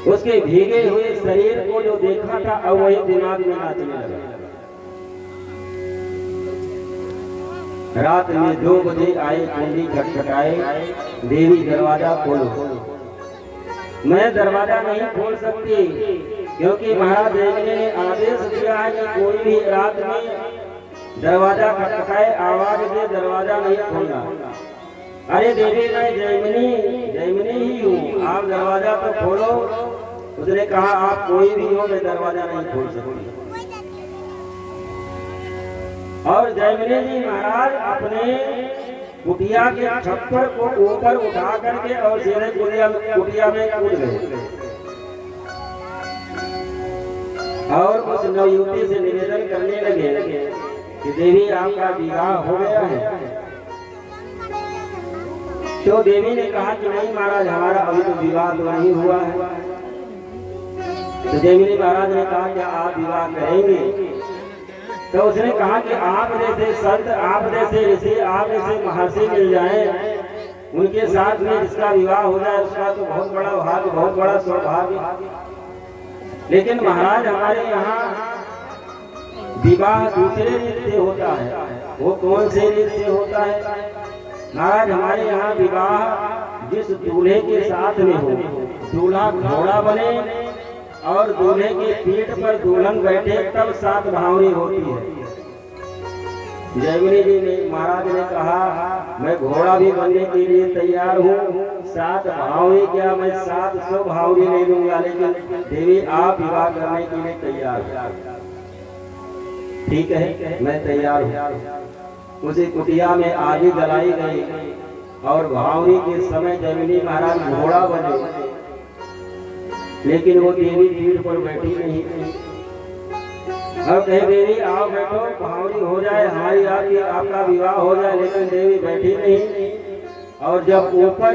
उसके भीगे हुए शरीर को जो देखा था, अब वही दिमाग में नाचने लगा। रात में 2 बजे आए, कुंडी खटखटाए, देवी दरवाजा खोलो। मैं दरवाजा नहीं खोल सकती क्योंकि महाराज देवी ने आदेश दिया है कि कोई भी रात में दरवाजा खटखटाए, आवाज दे, दरवाजा नहीं खोलना। अरे देवी मैं जयमिनी ही हूँ, आप दरवाजा तो खोलो। उसने कहा आप कोई भी हो, मैं दरवाजा नहीं खोल सकती। और जयमिनी जी महाराज अपने कुटिया के छप्पर को ऊपर उठा करके और सीधे कुटिया में कूद गए और उस नवयुवती से निवेदन करने लगे कि देवी आपका विवाह हो गया है। तो देवी ने कहा कि नहीं महाराज, हमारा अभी तो विवाह तो नहीं हुआ है। तो देवी महाराज ने कहा कि आप विवाह करेंगे? तो उसने कहा कि आप जैसे संत, आप जैसे ऋषि, आप जैसे महर्षि मिल जाएं, उनके साथ में जिसका विवाह हो जाए उसका तो बहुत बड़ा भाग्य, बहुत बड़ा सौभाग्य। लेकिन महाराज हमारे यहाँ विवाह दूसरे रीत से होता है। वो कौन से रीत से होता है महाराज? हमारे यहाँ विवाह जिस दूल्हे के साथ में हो, दूल्हा घोड़ा बने और दूल्हे के पीठ पर दुल्हन बैठे, तब 7 भावनी होती है। जयमिनी जी ने महाराज ने कहा मैं घोड़ा भी बनने के लिए तैयार हूँ, 7 भावनी क्या, मैं 700 भावनी ले लूंगा, लेकिन देवी आप विवाह करने के लिए तैयार हैं? ठीक है, मैं तैयार हूँ। उसी कुटिया में आगे जलाई गई और भावनी के समय जयमिनी महाराज घोड़ा बने, लेकिन वो देवी पीठ पर बैठी नहीं थी। अब कहे देवी आओ बैठो, भावनी हो जाए, हमारी आपका विवाह हो जाए, लेकिन देवी बैठी नहीं। और जब ऊपर,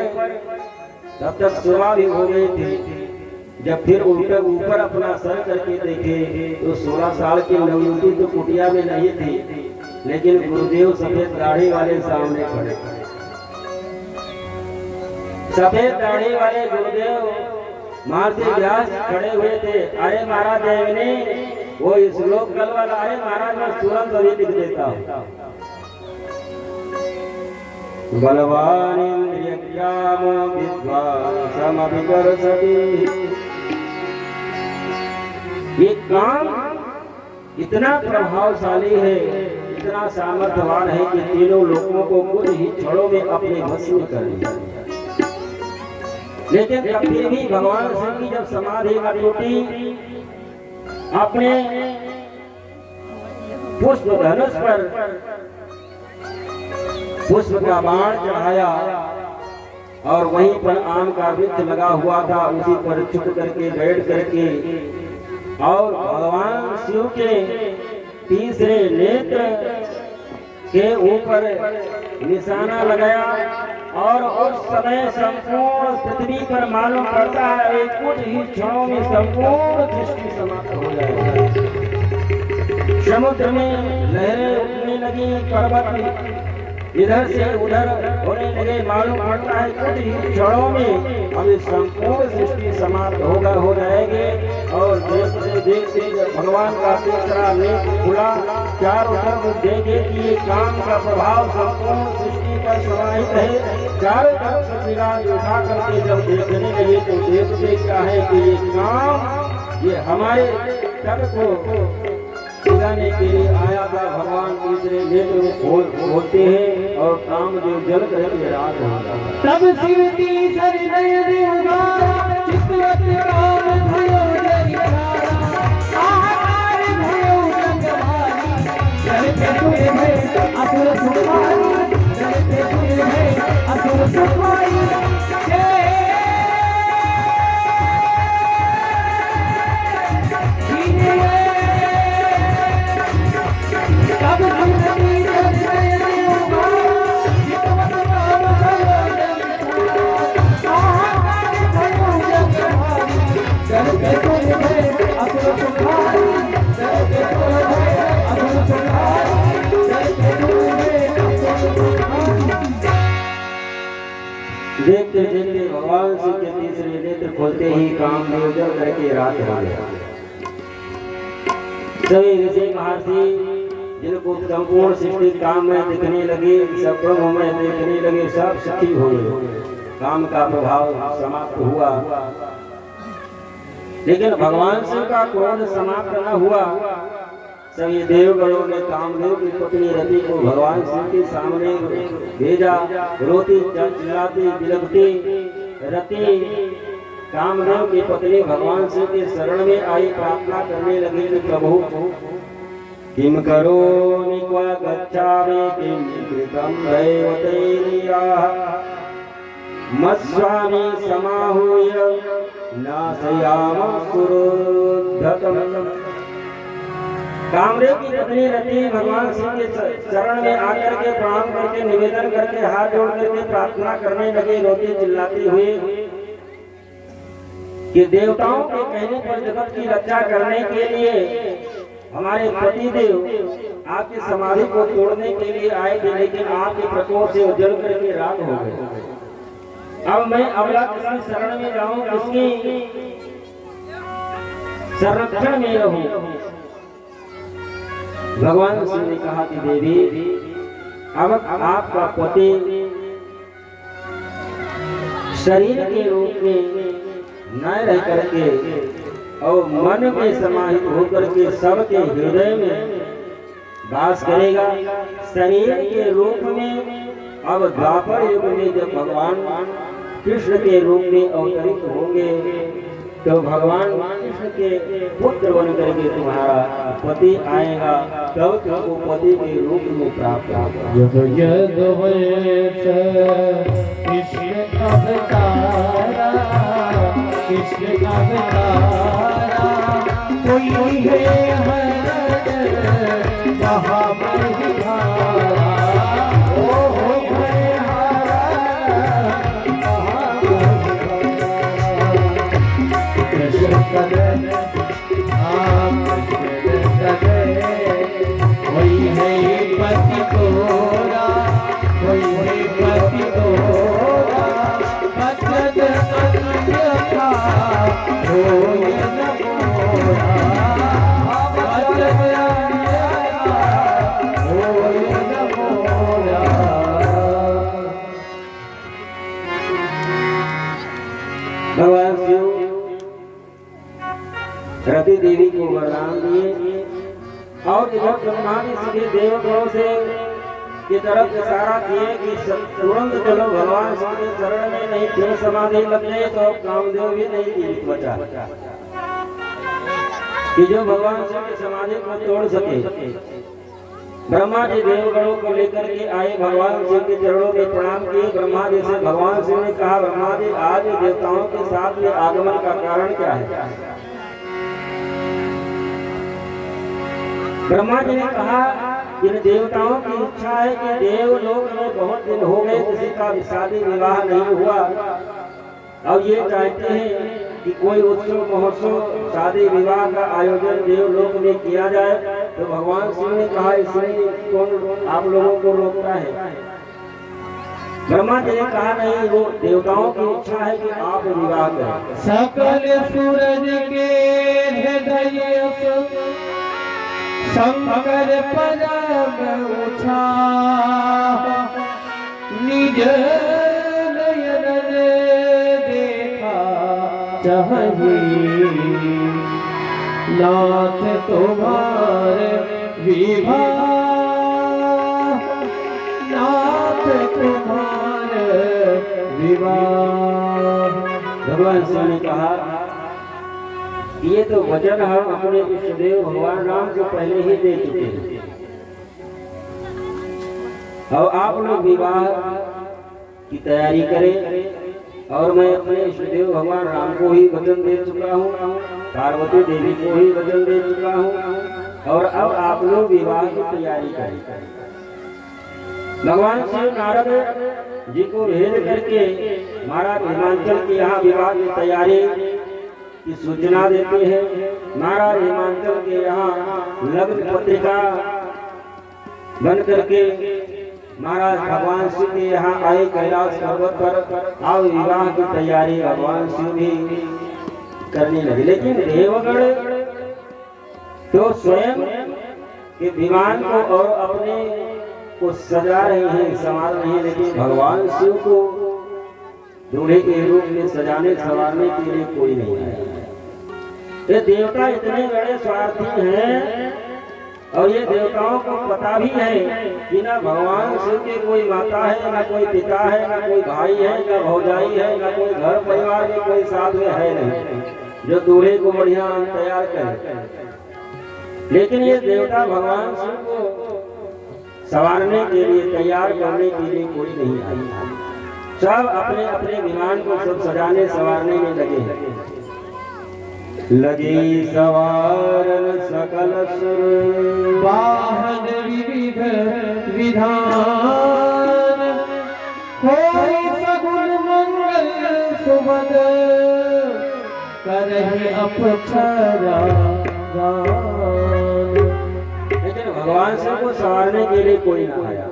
तब तक सुबह भी हो गई थी। जब फिर ऊपर अपना सर करके देखे तो 16 साल की नवयुवती तो कुटिया में नहीं थी, लेकिन गुरुदेव सफेद दाढ़ी वाले सामने खड़े। सफेद दाढ़ी वाले गुरुदेव महर्षि व्यास खड़े हुए थे। अरे महाराज जयमिनी, वो श्लोक कल वाला, अरे महाराज मैं तुरंत अभी लिख देता हूँ। बलवान इंद्रियज्ञान विद्वांसमभिकर्षति। ये काम इतना प्रभावशाली है, इतना सामर्थ्यवान है कि तीनों लोगों को कुछ ही क्षणों में अपने वश में कर लिया। लेकिन जब फिर भी भगवान शिव की जब समाधि न टूटी, अपने पुष्प धनुष पर पुष्प का बाण चढ़ाया और वहीं पर आम का वृक्ष लगा हुआ था, उसी पर छुप करके बैठ करके और भगवान शिव के तीसरे नेत्र के ऊपर निशाना लगाया और उस समय संपूर्ण पृथ्वी पर मालूम पड़ता है कुछ ही क्षणों में संपूर्ण सृष्टि समाप्त हो जाएगी। समुद्र में लहरें उठने लगी, पर्वत इधर से उधर होने लगे, मालूम पड़ता है कुछ ही क्षणों में अभी संपूर्ण सृष्टि समाप्त हो जाएगी। और देखते भगवान का तीसरा नेत्र खुला, चारों तरफ देखे कि ये काम का प्रभाव संपूर्ण सृष्टि पर समाहित है। चारों तरफ से विराज उठा करके जब देखने लगे तो देखते क्या है कि ये काम, ये हमारे तन को बुलाने के लिए आया था। भगवान तीसरे नेत्र में खोलते हैं और कामदेव जल करके रात हो जाता है। तब शिव तीसर नयन उगारा, चितवत काम भयो जरियारा, आहार भयो जगवारी, चलते हुए है असुर सुमारी, चलते हुए है असुर सुमारी। देखते देखते भगवान शिव के तीसरे नेत्र खोलते ही कामदेव जल करके रात हो गया। सभी ऋषि महर्षि जिनको संपूर्ण सृष्टि काम में दिखने लगे, सब ब्रह्म में देखने लगे, सब सुखी हो गए। काम का प्रभाव समाप्त हुआ, लेकिन भगवान शिव का क्रोध समाप्त न हुआ। सभी देवगणों ने कामदेव की पत्नी रति को भगवान शिव के सामने भेजा। रोती चिल्लाती बिलखती रति कामदेव की पत्नी भगवान शिव के शरण में आई, प्रार्थना करने लगी कि प्रभु किम करोमि क्व गच्छामि किम कृतं दैवतैर्याः मत्स्वामी समाहूय नाशयामः सुरोद्धतम्। कामदेव की पत्नी रति भगवान शिव के चरण में आकर के प्रणाम करके निवेदन करके हाथ जोड़ करके प्रार्थना करने लगे, रोती चिल्लाती हुई कि देवताओं के कहने पर जगत की रक्षा करने के लिए हमारे पति देव आपकी समाधि को तोड़ने के लिए आए थे, लेकिन आपके प्रकोप से जल करके रात हो गए। अब मैं अगला किसी शरण में जाऊं, किसकी संरक्षण में रहूं? भगवान शिव ने कहा कि देवी अब आपका पति शरीर के रूप में न रह करके और मन में समाहित होकर के सबके हृदय में वास करेगा। शरीर के रूप में अब द्वापर युग में जब भगवान कृष्ण के रूप में अवतरित होंगे तो भगवान कृष्ण के पुत्र बन करके तुम्हारा पति आएगा, तब तुमको पति के रूप में प्राप्त होगा। कृष्ण का अवतारा, कृष्ण का अवतारा, कोई है हरण जहाँ पर धारा, ओ है कृष्ण कदम कोई है पति तोरा, कोई है पति तोरा, पतन अन्यथा होय न मोरा, पतन अन्यथा होय न मोरा। भगवान शिव रति देवी को वरदान दिए और जब ब्रह्मा जी सभी देवताओं से की तरफ इशारा किए कि तुरंत चलो भगवान शिव के शरण में, नहीं फिर समाधि लग गए तो कामदेव भी नहीं बचा कि जो भगवान शिव की समाधि को तोड़ सके। ब्रह्मा जी देवगणों को लेकर के आए, भगवान शिव के चरणों में प्रणाम किए। ब्रह्मा जी से भगवान शिव ने कहा, ब्रह्मा जी आज देवताओं के साथ में आगमन का कारण क्या है? ब्रह्मा जी ने कहा, इन देवताओं की इच्छा है कि देवलोक में बहुत दिन हो गए किसी का शादी विवाह नहीं हुआ, अब ये चाहते हैं कि कोई उत्सव महोत्सव शादी विवाह का आयोजन देवलोक में किया जाए। तो भगवान शिव ने कहा, इसमें कौन आप लोगों को रोकता है? ब्रह्मा जी ने कहा, नहीं, वो देवताओं की इच्छा है कि आप विवाह करें। सकल सूरज के हृदय शंकर परम उछा, निज नयन देखा चाहिए, नाथ तुम्हारे विवाह, नाथ तुम्हारे विवाह। भगवान शिव ने कहा ये तो वचन हम अपने इष्टदेव भगवान राम को पहले ही दे चुके हैं। अब आप लोग विवाह की तैयारी करें और मैं अपने इष्टदेव भगवान राम को ही वचन दे चुका हूँ, पार्वती देवी को ही वचन दे चुका हूँ और अब आप लोग विवाह की तैयारी करें। भगवान शिव नारद जी को भेज करके महाराज हिमांचल के यहाँ विवाह की तैयारी की सूचना देते हैं। महाराज हिमांचल के यहाँ लग्न पत्रिका बन करके महाराज भगवान शिव के यहाँ आए कैलाश पर्वत पर और विवाह की तैयारी भगवान शिव भी करने लगे। लेकिन देवगण तो स्वयं के विमान को और अपने को सजा रहे हैं, संवार रहे हैं, लेकिन भगवान शिव को दूल्हे के रूप में सजाने संवारने के लिए कोई नहीं है। ये देवता इतने बड़े स्वार्थी हैं और ये देवताओं को पता भी है कि ना भगवान शिव के कोई माता है, ना कोई पिता है, ना कोई भाई है, ना भौजाई है, ना कोई घर परिवार में कोई साथ में है नहीं जो दूल्हे को बढ़िया तैयार करे। लेकिन ये देवता भगवान शिव को संवारने के लिए, तैयार करने के लिए कोई नहीं आई। सब अपने अपने विमान को सब सजाने संवारने में लगे हैं। लगे सवारन सकल सुर, वाहन विविध विधान, होई सगुन मंगल सुमन, करहि अपचरा गान। लेकिन भगवान शिव को संवारने के लिए कोई ना आया।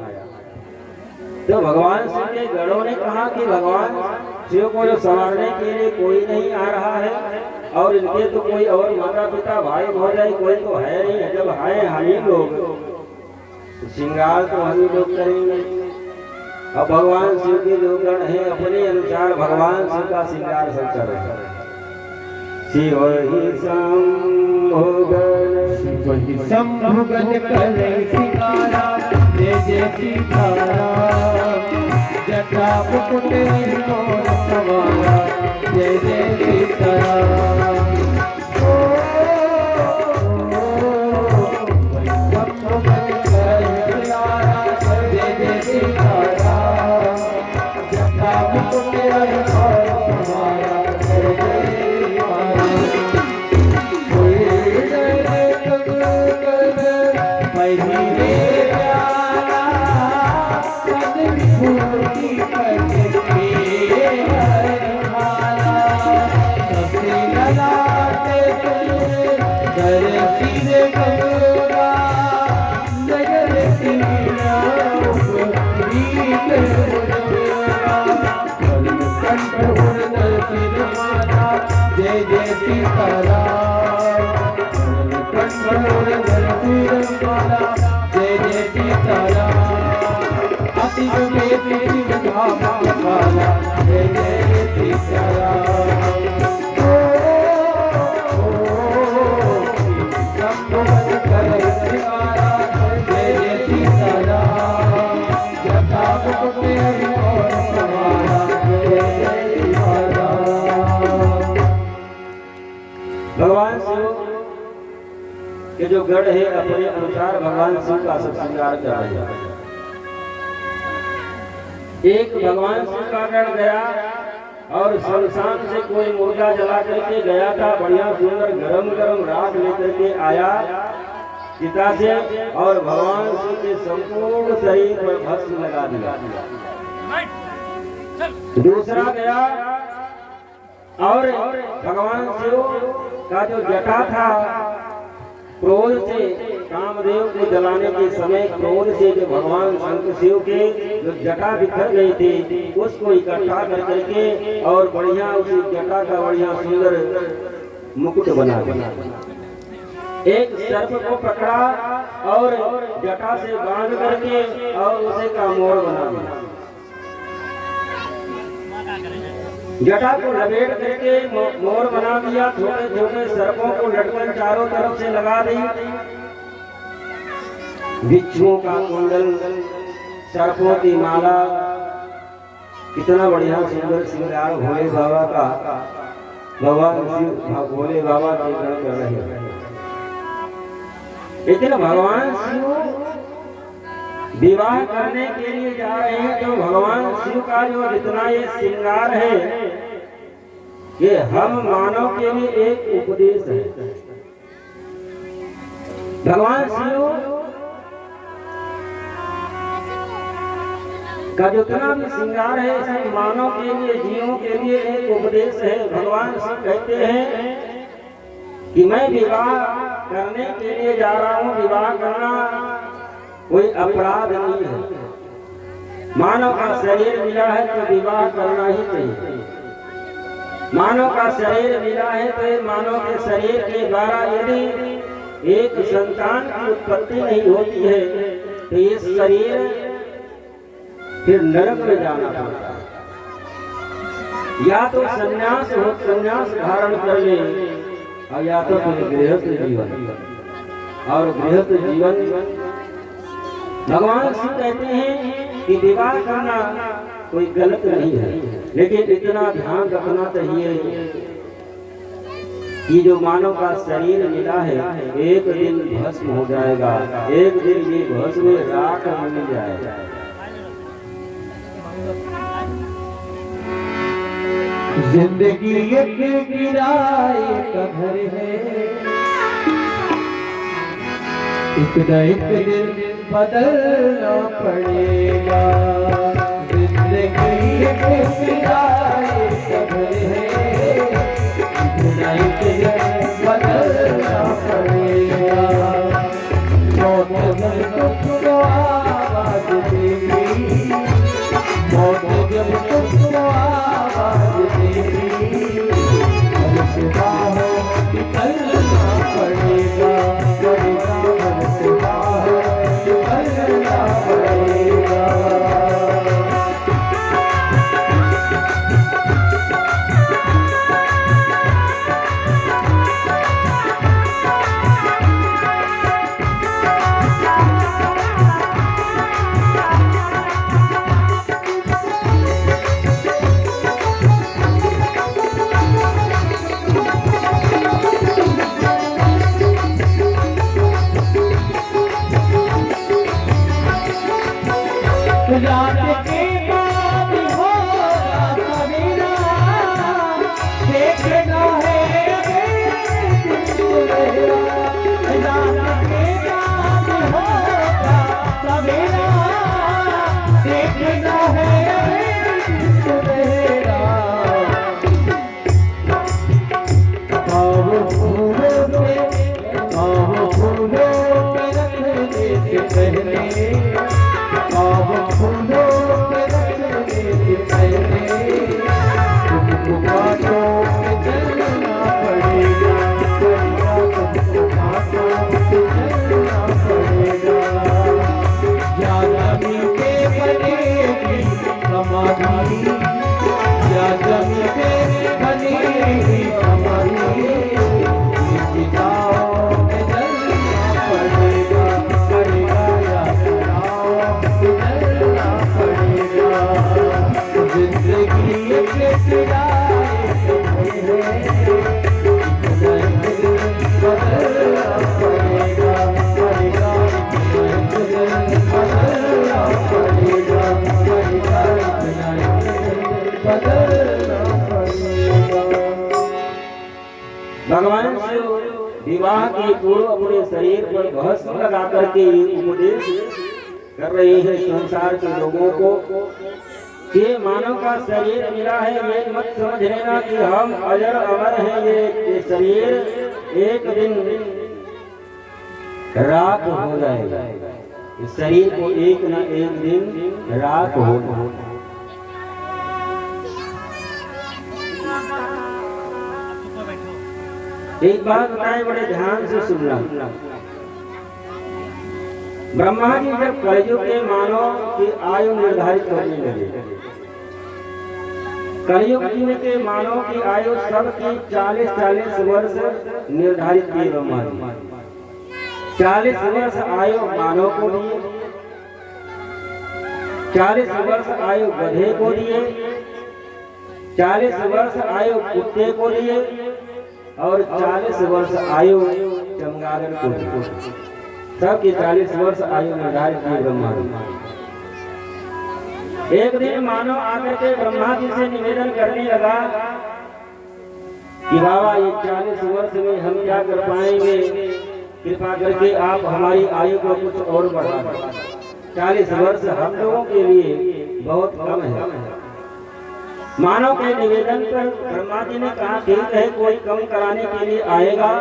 तो भगवान शिव के गणों ने कहा कि भगवान शिव को जो संवारने के लिए कोई नहीं आ रहा है और इनके तो कोई और माता पिता भाई भौजाई कोई तो है नहीं, जब है हम ही लोग तो श्रृंगार तो हम ही लोग करेंगे। अब भगवान शिव के जो गण है अपने अनुसार भगवान शिव का श्रृंगार सब कर रहे हैं। शिव ही शंभुगन करे सिंगारा, जय जय सीताराम, जटा मुकुट मोर सवारा, जय जय सीताराम। शंभुगन करे सिंगारा, जय जय सीताराम, जटा मुकुट मोर सवारा, जय जय जय जय सीताराम, जय जय सीताराम, अति जय जय सीताराम। भगवान शिव के जो गढ़ है अपने अनुसार भगवान शिव का सब श्रृंगार कर रहे हैं। एक भगवान शिव का गढ़ गया और शमशान से कोई मुर्गा जला करके गया था, बढ़िया सुंदर गरम गरम राख लेकर के आया चिता से और भगवान शिव के संपूर्ण शरीर पर भस्म लगा दिया। दूसरा गया और भगवान शिव का जो जटा था क्रोध से कामदेव को जलाने के समय क्रोध से जो भगवान शंकर शिव के जो जटा बिखर गई थी उसको इकट्ठा कर करके और बढ़िया उसी जटा का बढ़िया सुंदर मुकुट बना दिया। एक सर्प को पकड़ा और जटा से बांध करके और उसे का मोर बना दिया। जटा को लपेट करके मोर बना दिया, छोटे छोटे सर्पों को लटकन चारों तरफ से लगा दी, बिच्छुओं का कुंडल, सर्पों की माला, कितना बढ़िया सुंदर श्रृंगार भोले बाबा का भगवान शिव भोले बाबा के गण कर रहे हैं। लेकिन भगवान शिव विवाह करने के लिए जा रहे हैं, तो भगवान शिव का जो जितना ये श्रृंगार है, ये हम मानव के लिए एक उपदेश है। भगवान शिव का जितना भी श्रृंगार है, सब मानव के लिए, जीवों के लिए एक उपदेश है। भगवान शिव कहते हैं कि मैं विवाह करने के लिए जा रहा हूँ, विवाह करना कोई अपराध नहीं है। मानव का शरीर मिला है तो विवाह करना ही चाहिए। मानव का शरीर मिला है तो मानव के शरीर के द्वारा यदि एक संतान की उत्पत्ति नहीं होती है, तो ये शरीर फिर नरक में जाना पड़ता है। या तो संन्यास धारण कर ले, और या तो फिर गृहस्थ जीवन। और गृहस्थ जीवन भगवान शिव कहते हैं कि विवाह करना कोई गलत नहीं है, लेकिन इतना ध्यान रखना चाहिए कि जो मानव का शरीर मिला है, एक दिन भस्म हो जाएगा, एक दिन ये भस्म राख मिल जाएगा। जिंदगी एक किराए का घर है, एक न एक दिन बदलना पड़ेगा। जिंदगी एक किराए का घर है, एक न एक दिन बदलना पड़ेगा। मौत जब तुमको आवाज देगी, मौत जब तुमको आवाज देगी, घर से बाहर निकलना पड़ेगा, पड़ेगा, घर से बाहर निकलना पड़ेगा। रात के बाद होगा सवेरा, देखना है सवेरा। रात के बाद होगा सवेरा, देखना है सवेरा। आओ फूलों पे रखने से पहले, फूलों पे रखने से पहले तुमको बातों पे चलना पड़ेगा, तुमको बातों पे चलना पड़ेगा। या जमीन पे बनेगी समाधि, या जमीन पे बनेगी समाधि, चिताओं पे चलना पड़ेगा, पड़ेगा या चलना पड़ेगा। जिंदगी एक किराए पे है, बदलना पड़ेगा, पड़ेगा, बदलना पड़ेगा, पड़ेगा, बदलना पड़ेगा। भगवान शिव विवाह के पूर्व अपने शरीर पर भस्म लगा करके उपदेश कर रहे हैं संसार के लोगों को कि मानव का शरीर मिला है, ये मत समझ लेना कि हम अजर अमर हैं। ये शरीर एक दिन राख हो जाएगा, इस शरीर को एक न एक दिन राख होगा। एक बात बताएं, बड़े ध्यान से सुनना। ब्रह्मा जी जब कलयुग के मानव की आयु निर्धारित करने लगे, कलयुग में के मानव की आयु सबकी 40-40 वर्ष निर्धारित की ब्रह्मा जी। 40 वर्ष आयु मानव को दिए, 40 वर्ष आयु गधे को दिए, 40 वर्ष आयु कुत्ते को दिए और 40 वर्ष आयु चमगादड़ को दिए। सबकी 40 वर्ष आयु निर्धारित की ब्रह्मा जी। एक दिन मानव आकर के ब्रह्मा जी से निवेदन करने लगा कि बाबा ये 40 वर्ष में हम क्या कर पाएंगे, कृपा करके आप हमारी आयु को कुछ और बढ़ा दें। 40 वर्ष हम लोगों के लिए बहुत कम है। मानव के निवेदन पर ब्रह्मा जी ने कहा ठीक है, कोई कम कराने के लिए आएगा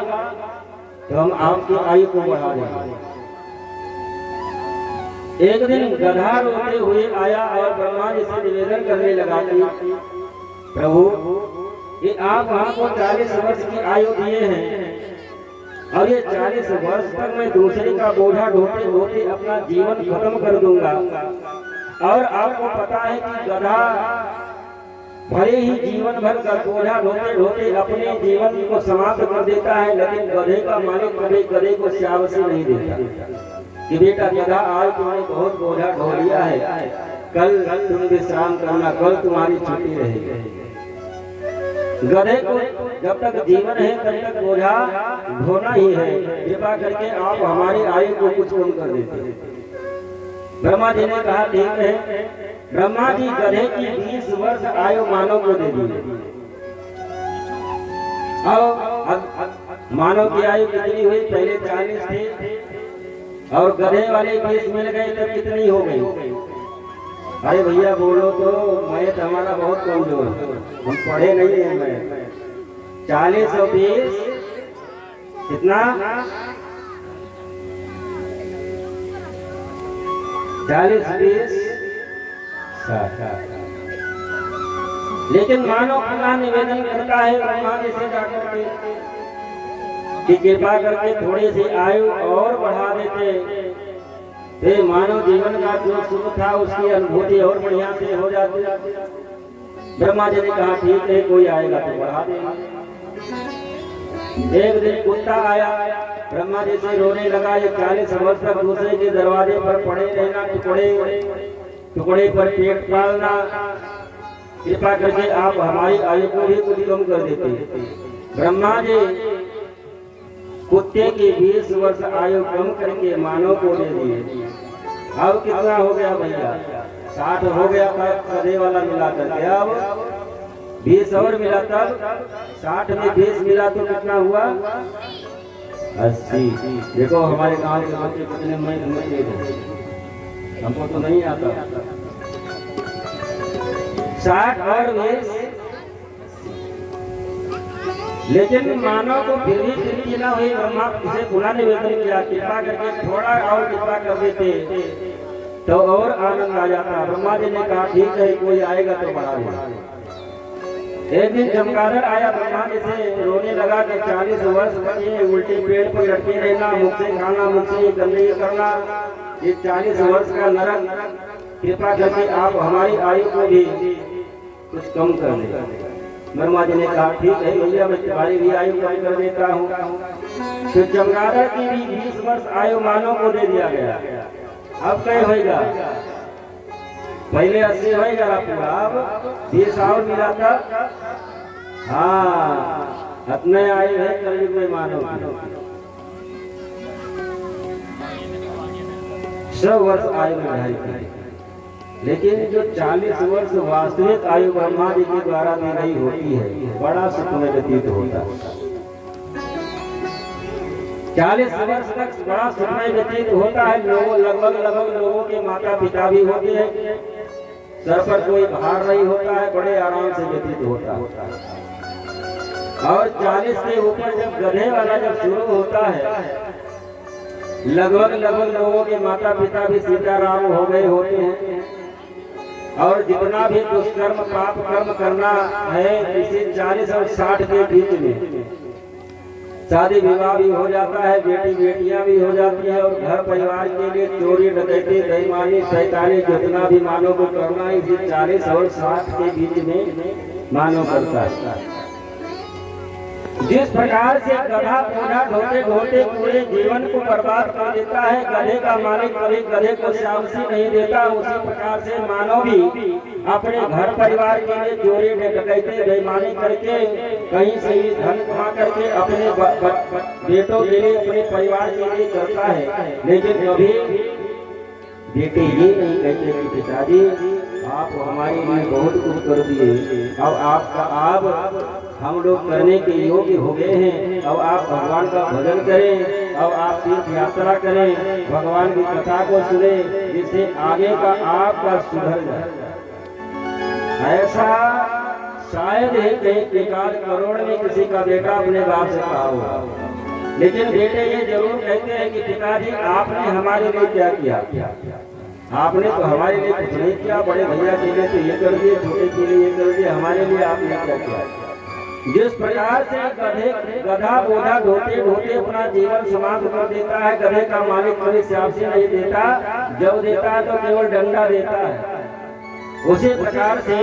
तो हम आपकी आयु को बढ़ा देंगे। एक दिन गधा रोते हुए आया और ब्रह्मा जी से निवेदन करने लगा कि प्रभु ये आप हमको 40 वर्ष की आयु दिए हैं और ये 40 वर्ष तक मैं दूसरे का बोझा ढोते ढोते अपना जीवन खत्म कर दूंगा। और आपको पता है कि गधा भले ही जीवन भर का बोझा ढोते ढोते अपने जीवन को समाप्त कर देता है, लेकिन गधे का मालिक कभी गधे को शाबाशी नहीं देता कि बेटा गधा आज तुमने बहुत बोझा ढो लिया है, कल तुम विश्राम करना, कल तुम्हारी छुट्टी रहेगी। गधे को जब तक जीवन है तब तक बोझा ढोना ही है। कृपा करके आप हमारी आयु को कुछ कम कर देते। ब्रह्मा जी ने कहा ठीक है। ब्रह्मा जी गधे की 20 वर्ष आयु मानव को दे दी। अब मानव की आयु कितनी हुई? पहले 40 थे और गधे वाले 20 मिल गए तब कितनी हो गई? अरे भैया बोलो तो, मैं तो हमारा बहुत कमजोर, हम पढ़े नहीं है। मैं 40 और 20 कितना? 40 20 60। लेकिन मानव अपना निवेदन करता है ब्रह्मा जी से जाकर के कि कृपा करके थोड़ी सी आयु और बढ़ा देते, ये मानव जीवन का जो सुख था उसकी अनुभूति और बढ़िया से हो जाती। ब्रह्मा जी ने कहा ठीक है, कोई आएगा तो बढ़ा देंगे। एक दिन कुत्ता आया, ब्रह्मा जी से रोने लगा, ये 40 वर्ष तक दूसरे के दरवाजे पर पड़े रहना, टुकड़े पर पेट पालना, कृपा करके आप हमारी आयु को भी कुछ कम कर देते। ब्रह्मा जी कुत्ते की 20 वर्ष आयु कम करके मानव को दे दिए। अब कितना हो गया भैया? 60 हो गया था गधे वाला मिला करके, अब 20 और मिला, तब 60 में 20 मिला तो कितना हुआ? 80। देखो हमारे गांव के बच्चे कितने मजे थे, हमको तो नहीं आता। 60 और 20, लेकिन मानव को फिर भी तृप्ति न हुई। ब्रह्मा से पुनः निवेदन किया कृपा करके थोड़ा और कृपा कर देते तो और आनंद आ जाता। ब्रह्मा जी ने कहा ठीक है, कोई आएगा तो बढ़ा देगा। एक दिन चमगादड़ आया, ब्रह्मा जी से रोने लगा कि 40 वर्ष बचे, उल्टे पेड़ पर लटके रहना, मुख से खाना, मुख से गंदगी करना, ये 40 वर्ष का नरक, कृपा करके आप हमारी आयु को भी कुछ कम कर दें। ब्रह्मा जी ने कहा ठीक है भैया, मैं तुम्हारी भी आयु कम कर देता हूँ। तो चमगादड़ की भी 20 वर्ष आयु मानव को दे दिया गया। अब क्या होगा? पहले 80 होगा पूरा, अब 20 और मिला था। हाँ, अपने आयु है कलयुग में मानव की 100 वर्ष आयु निर्धारित। लेकिन जो 40 वर्ष वास्तविक आयु ब्रह्मा जी के द्वारा दी गई होती है, बड़ा सुख में व्यतीत होता है। 40 वर्ष तक बड़ा सुख में व्यतीत होता है। लोगों लगभग लोगों के माता पिता भी होते हैं, सर पर कोई भार नहीं होता है, बड़े आराम से व्यतीत होता है। और 40 के ऊपर जब गधे वाला जब शुरू होता है, लगभग लोगों के माता पिता भी सीताराम हो गए होते हैं। और जितना भी दुष्कर्म पाप कर्म करना है, इसे 40 और 60 के बीच में शादी विवाह भी हो जाता है, बेटी बेटियां भी हो जाती है, और घर परिवार के लिए चोरी डकैती बेईमानी शैतानी जितना भी मानव को करना है, इसे 40 और 60 के बीच में मानव करता है। जिस प्रकार से गधा पौधा ढोते ढोते पूरे जीवन को बर्बाद कर देता है, गधे का मालिक कभी गधे को शाबाशी नहीं देता, उसी प्रकार से मानव भी अपने घर परिवार के लिए चोरी डकैती बेईमानी करके कहीं से भी धन कमा करके अपने बेटों के लिए अपने परिवार के लिए करता है। लेकिन कभी बेटे ये नहीं कहते कि पिताजी आप हमारे लिए बहुत कुछ कर दिए, अब हम लोग करने के योग्य हो गए हैं, अब आप भगवान का भजन करें, अब आप तीर्थ यात्रा करें, भगवान की कथा को सुने, जिससे आगे का आपका सुधर जाए। ऐसा शायद ही कहीं एकाध करोड़ में किसी का बेटा अपने बाप से कहा होगा। लेकिन बेटे ये जरूर कहते हैं कि पिताजी आपने हमारे लिए क्या किया, आपने तो हमारे लिए कुछ नहीं किया, बड़े भैया के लिए तो ये कर दिए, छोटे के लिए ये कर दिए, हमारे लिए आपने क्या किया। जिस प्रकार से गधा बोधा ढोते ढोते अपना जीवन समाप्त कर देता है, गधे का मालिक कभी शाबाशी नहीं देता, जब देता है तो केवल डंडा देता है, उसी प्रकार से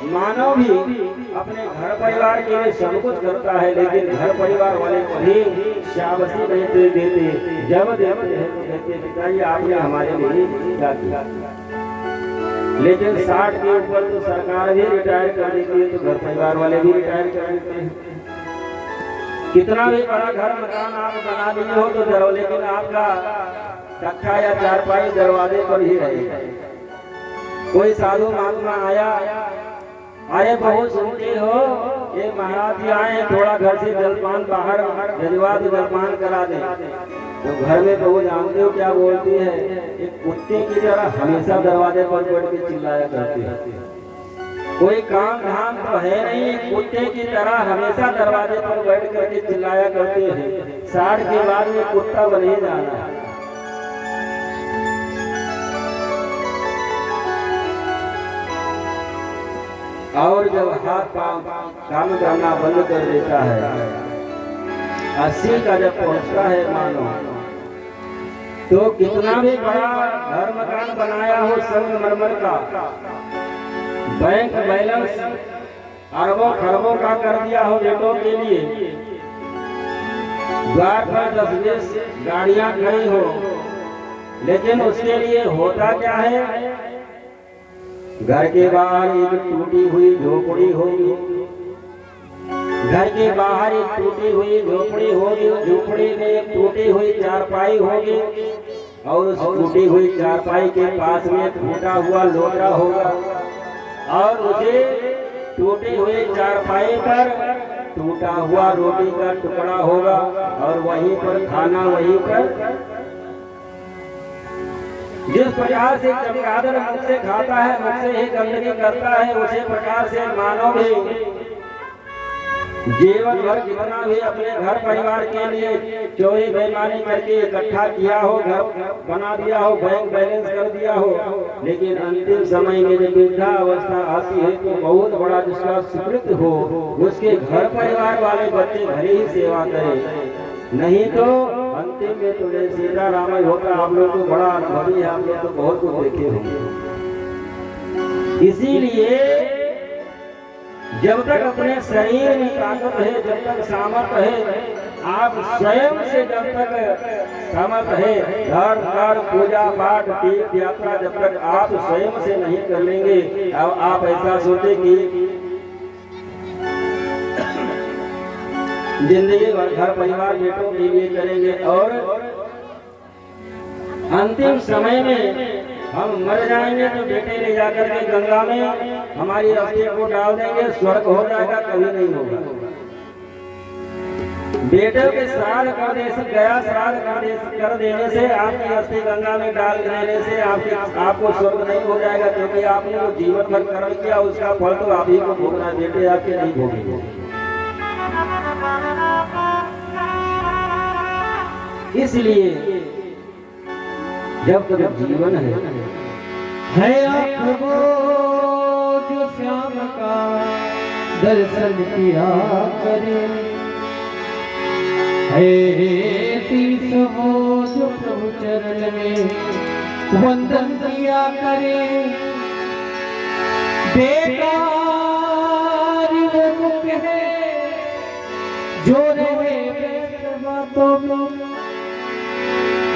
मानव भी अपने घर परिवार के लिए सब कुछ करता है, लेकिन घर परिवार वाले कभी शाबाशी नहीं देते, जब देते हैं तो कहते पिताजी आपने हमारे लिए क्या किया। लेकिन 60 के ऊपर तो सरकार भी रिटायर कर देती है, तो घर परिवार वाले भी रिटायर कर देते हैं। कितना भी बड़ा घर मकान आप बना लिए हो तो जरूर, लेकिन आपका तख्ता या चारपाई दरवाजे पर ही रहेगा। कोई साधु महात्मा आया, अरे बहुत सुनते हो ये महाराज जी आए, थोड़ा घर से जलपान बाहर भिजवा दो, जलपान करा दे। तो घर में तो वो जानते हो क्या बोलती है, एक कुत्ते की तरह हमेशा दरवाजे पर बैठ के चिल्लाया करती है। कोई काम धाम तो है नहीं, कुत्ते की तरह हमेशा दरवाजे पर बैठ करके चिल्लाया करते हैं। 60 के बाद में कुत्ता बने जाना है। और जब हाथ पांव काम करना बंद कर देता है, 80 का जब पहुंचता है मानो, तो कितना भी बड़ा घर मकान बनाया हो संगमरमर का, बैंक बैलेंस अरबों खरबों का कर दिया हो बेटों के लिए, द्वार पर 10-20 गाड़ियां खड़ी हो, लेकिन उसके लिए होता क्या है, घर के बाहर एक टूटी हुई झोपड़ी होगी, घर के बाहर एक टूटी हुई झोपड़ी होगी, झोपड़ी में एक टूटी हुई चारपाई होगी, और उस टूटी हुई चारपाई के पास में टूटा हुआ लोटा होगा, और उसे टूटी हुई चारपाई पर टूटा हुआ रोटी का टुकड़ा होगा, और वहीं पर खाना वहीं पर। जिस प्रकार से चमगादड़ मुख से खाता है, मुख से ही गंदगी करता है, उसी प्रकार से मानव भी जीवन भर जितना भी अपने घर परिवार के लिए चोरी बेईमानी करके इकट्ठा किया हो, घर बना दिया हो, बैंक बैलेंस कर दिया हो, लेकिन अंतिम समय में जब वृद्धा अवस्था आती है तो बहुत बड़ा जिसका सुकृत हो, उसके घर परिवार वाले बच्चे भले ही सेवा करें, नहीं तो अंतिम में तो जैसे सीता राम होता। आप लोग तो बड़ा अनुभवी है, आप लोग तो बहुत कुछ देखे होंगे। इसीलिए जब तक अपने शरीर में ताकत है, जब तक सामर्थ्य है, आप स्वयं से जब तक सामर्थ्य है, धर्म कर्म पूजा पाठ तीर्थ यात्रा जब तक आप स्वयं से नहीं कर लेंगे, अब आप ऐसा सोचे कि जिंदगी भर घर परिवार बेटों के लिए करेंगे, और अंतिम समय में हम मर जाएंगे तो बेटे ले जाकर के गंगा में हमारी अस्थि को डाल देंगे, स्वर्ग हो जाएगा, कभी नहीं होगा। बेटे के श्राद्ध कर गया श्राद्ध कर देने से, आपकी अस्थि गंगा में डाल देने से आपको स्वर्ग नहीं हो जाएगा, क्योंकि आपने वो जीवन भर कर्म किया, उसका फल तो आप ही को भोगना, बेटे आपके नहीं भोगेंगे। इसलिए जब तक जीवन है आपको जो श्याम का दर्शन किया करे, है तीस वो जो प्रभु चरण में वंदन किया करे, बेकार जो रहे व्यर्थ बातों में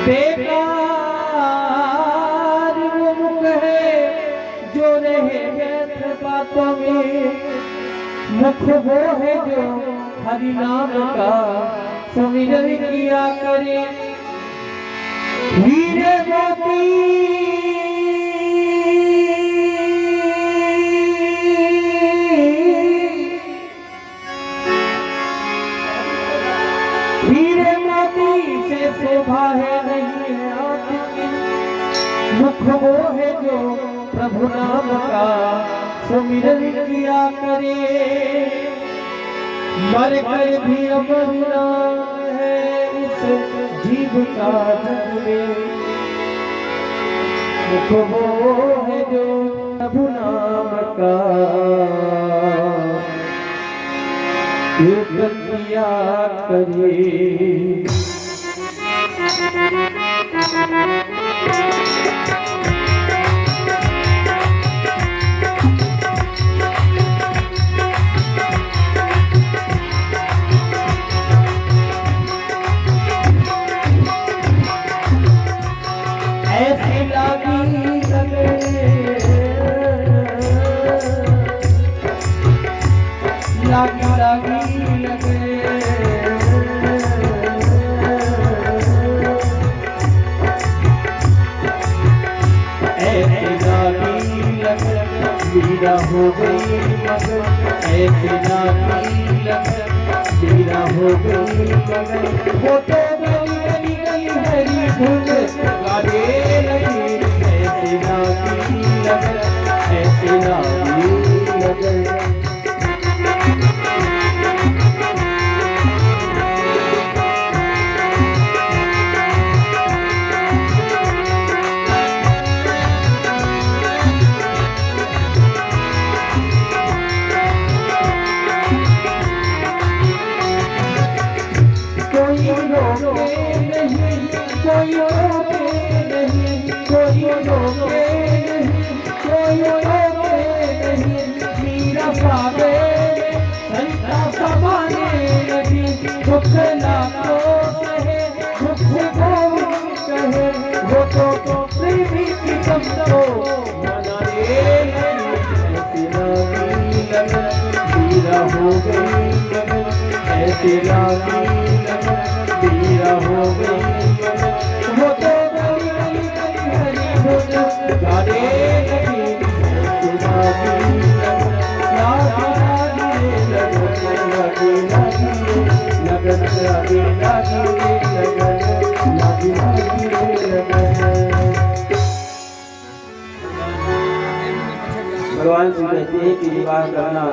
बेकार वो मुख है, जो रहे व्यर्थ बातों में मुख वो है जो हरि नाम का सुमिरन किया करे। हीरे मोती हीरे मोती से शोभा है नहीं है आपकी, मुख वो है जो प्रभु नाम का सुमिरन किया करे। मर कर भी अमर नाम है इस जीव का जग में, मुख वो है जो प्रभु नाम का कीर्तन किया करे। ऐसी लागी लगे लागी लागी लगे ऐसी लागी लगे मीरा हो गई मगर, ऐसी लागी लगे मीरा हो गई मगर, वो तो गली गली गली हरी धुन गाने लगी। ऐसी लागी लगे ऐसी लागी लगे कोई रोके नहीं, कोई रोके नहीं, कोई रोके नहीं, कोई रोके नहीं, मीरा पावे संता समाने लगी। दुख लाखों सहे दुख गोविंद कहे, वो तो प्रेमी की सबको मनाने लगी। ऐसी लागी लगन मीरा हो गई लगन, ऐसी लागी मीरा हो गई वो तो गली गली गली हरी धुन गाने लगी। लागी लगन लागी लागी लगन लागी लागी लगन। भगवान श्री कहते हैं कि विवाह करना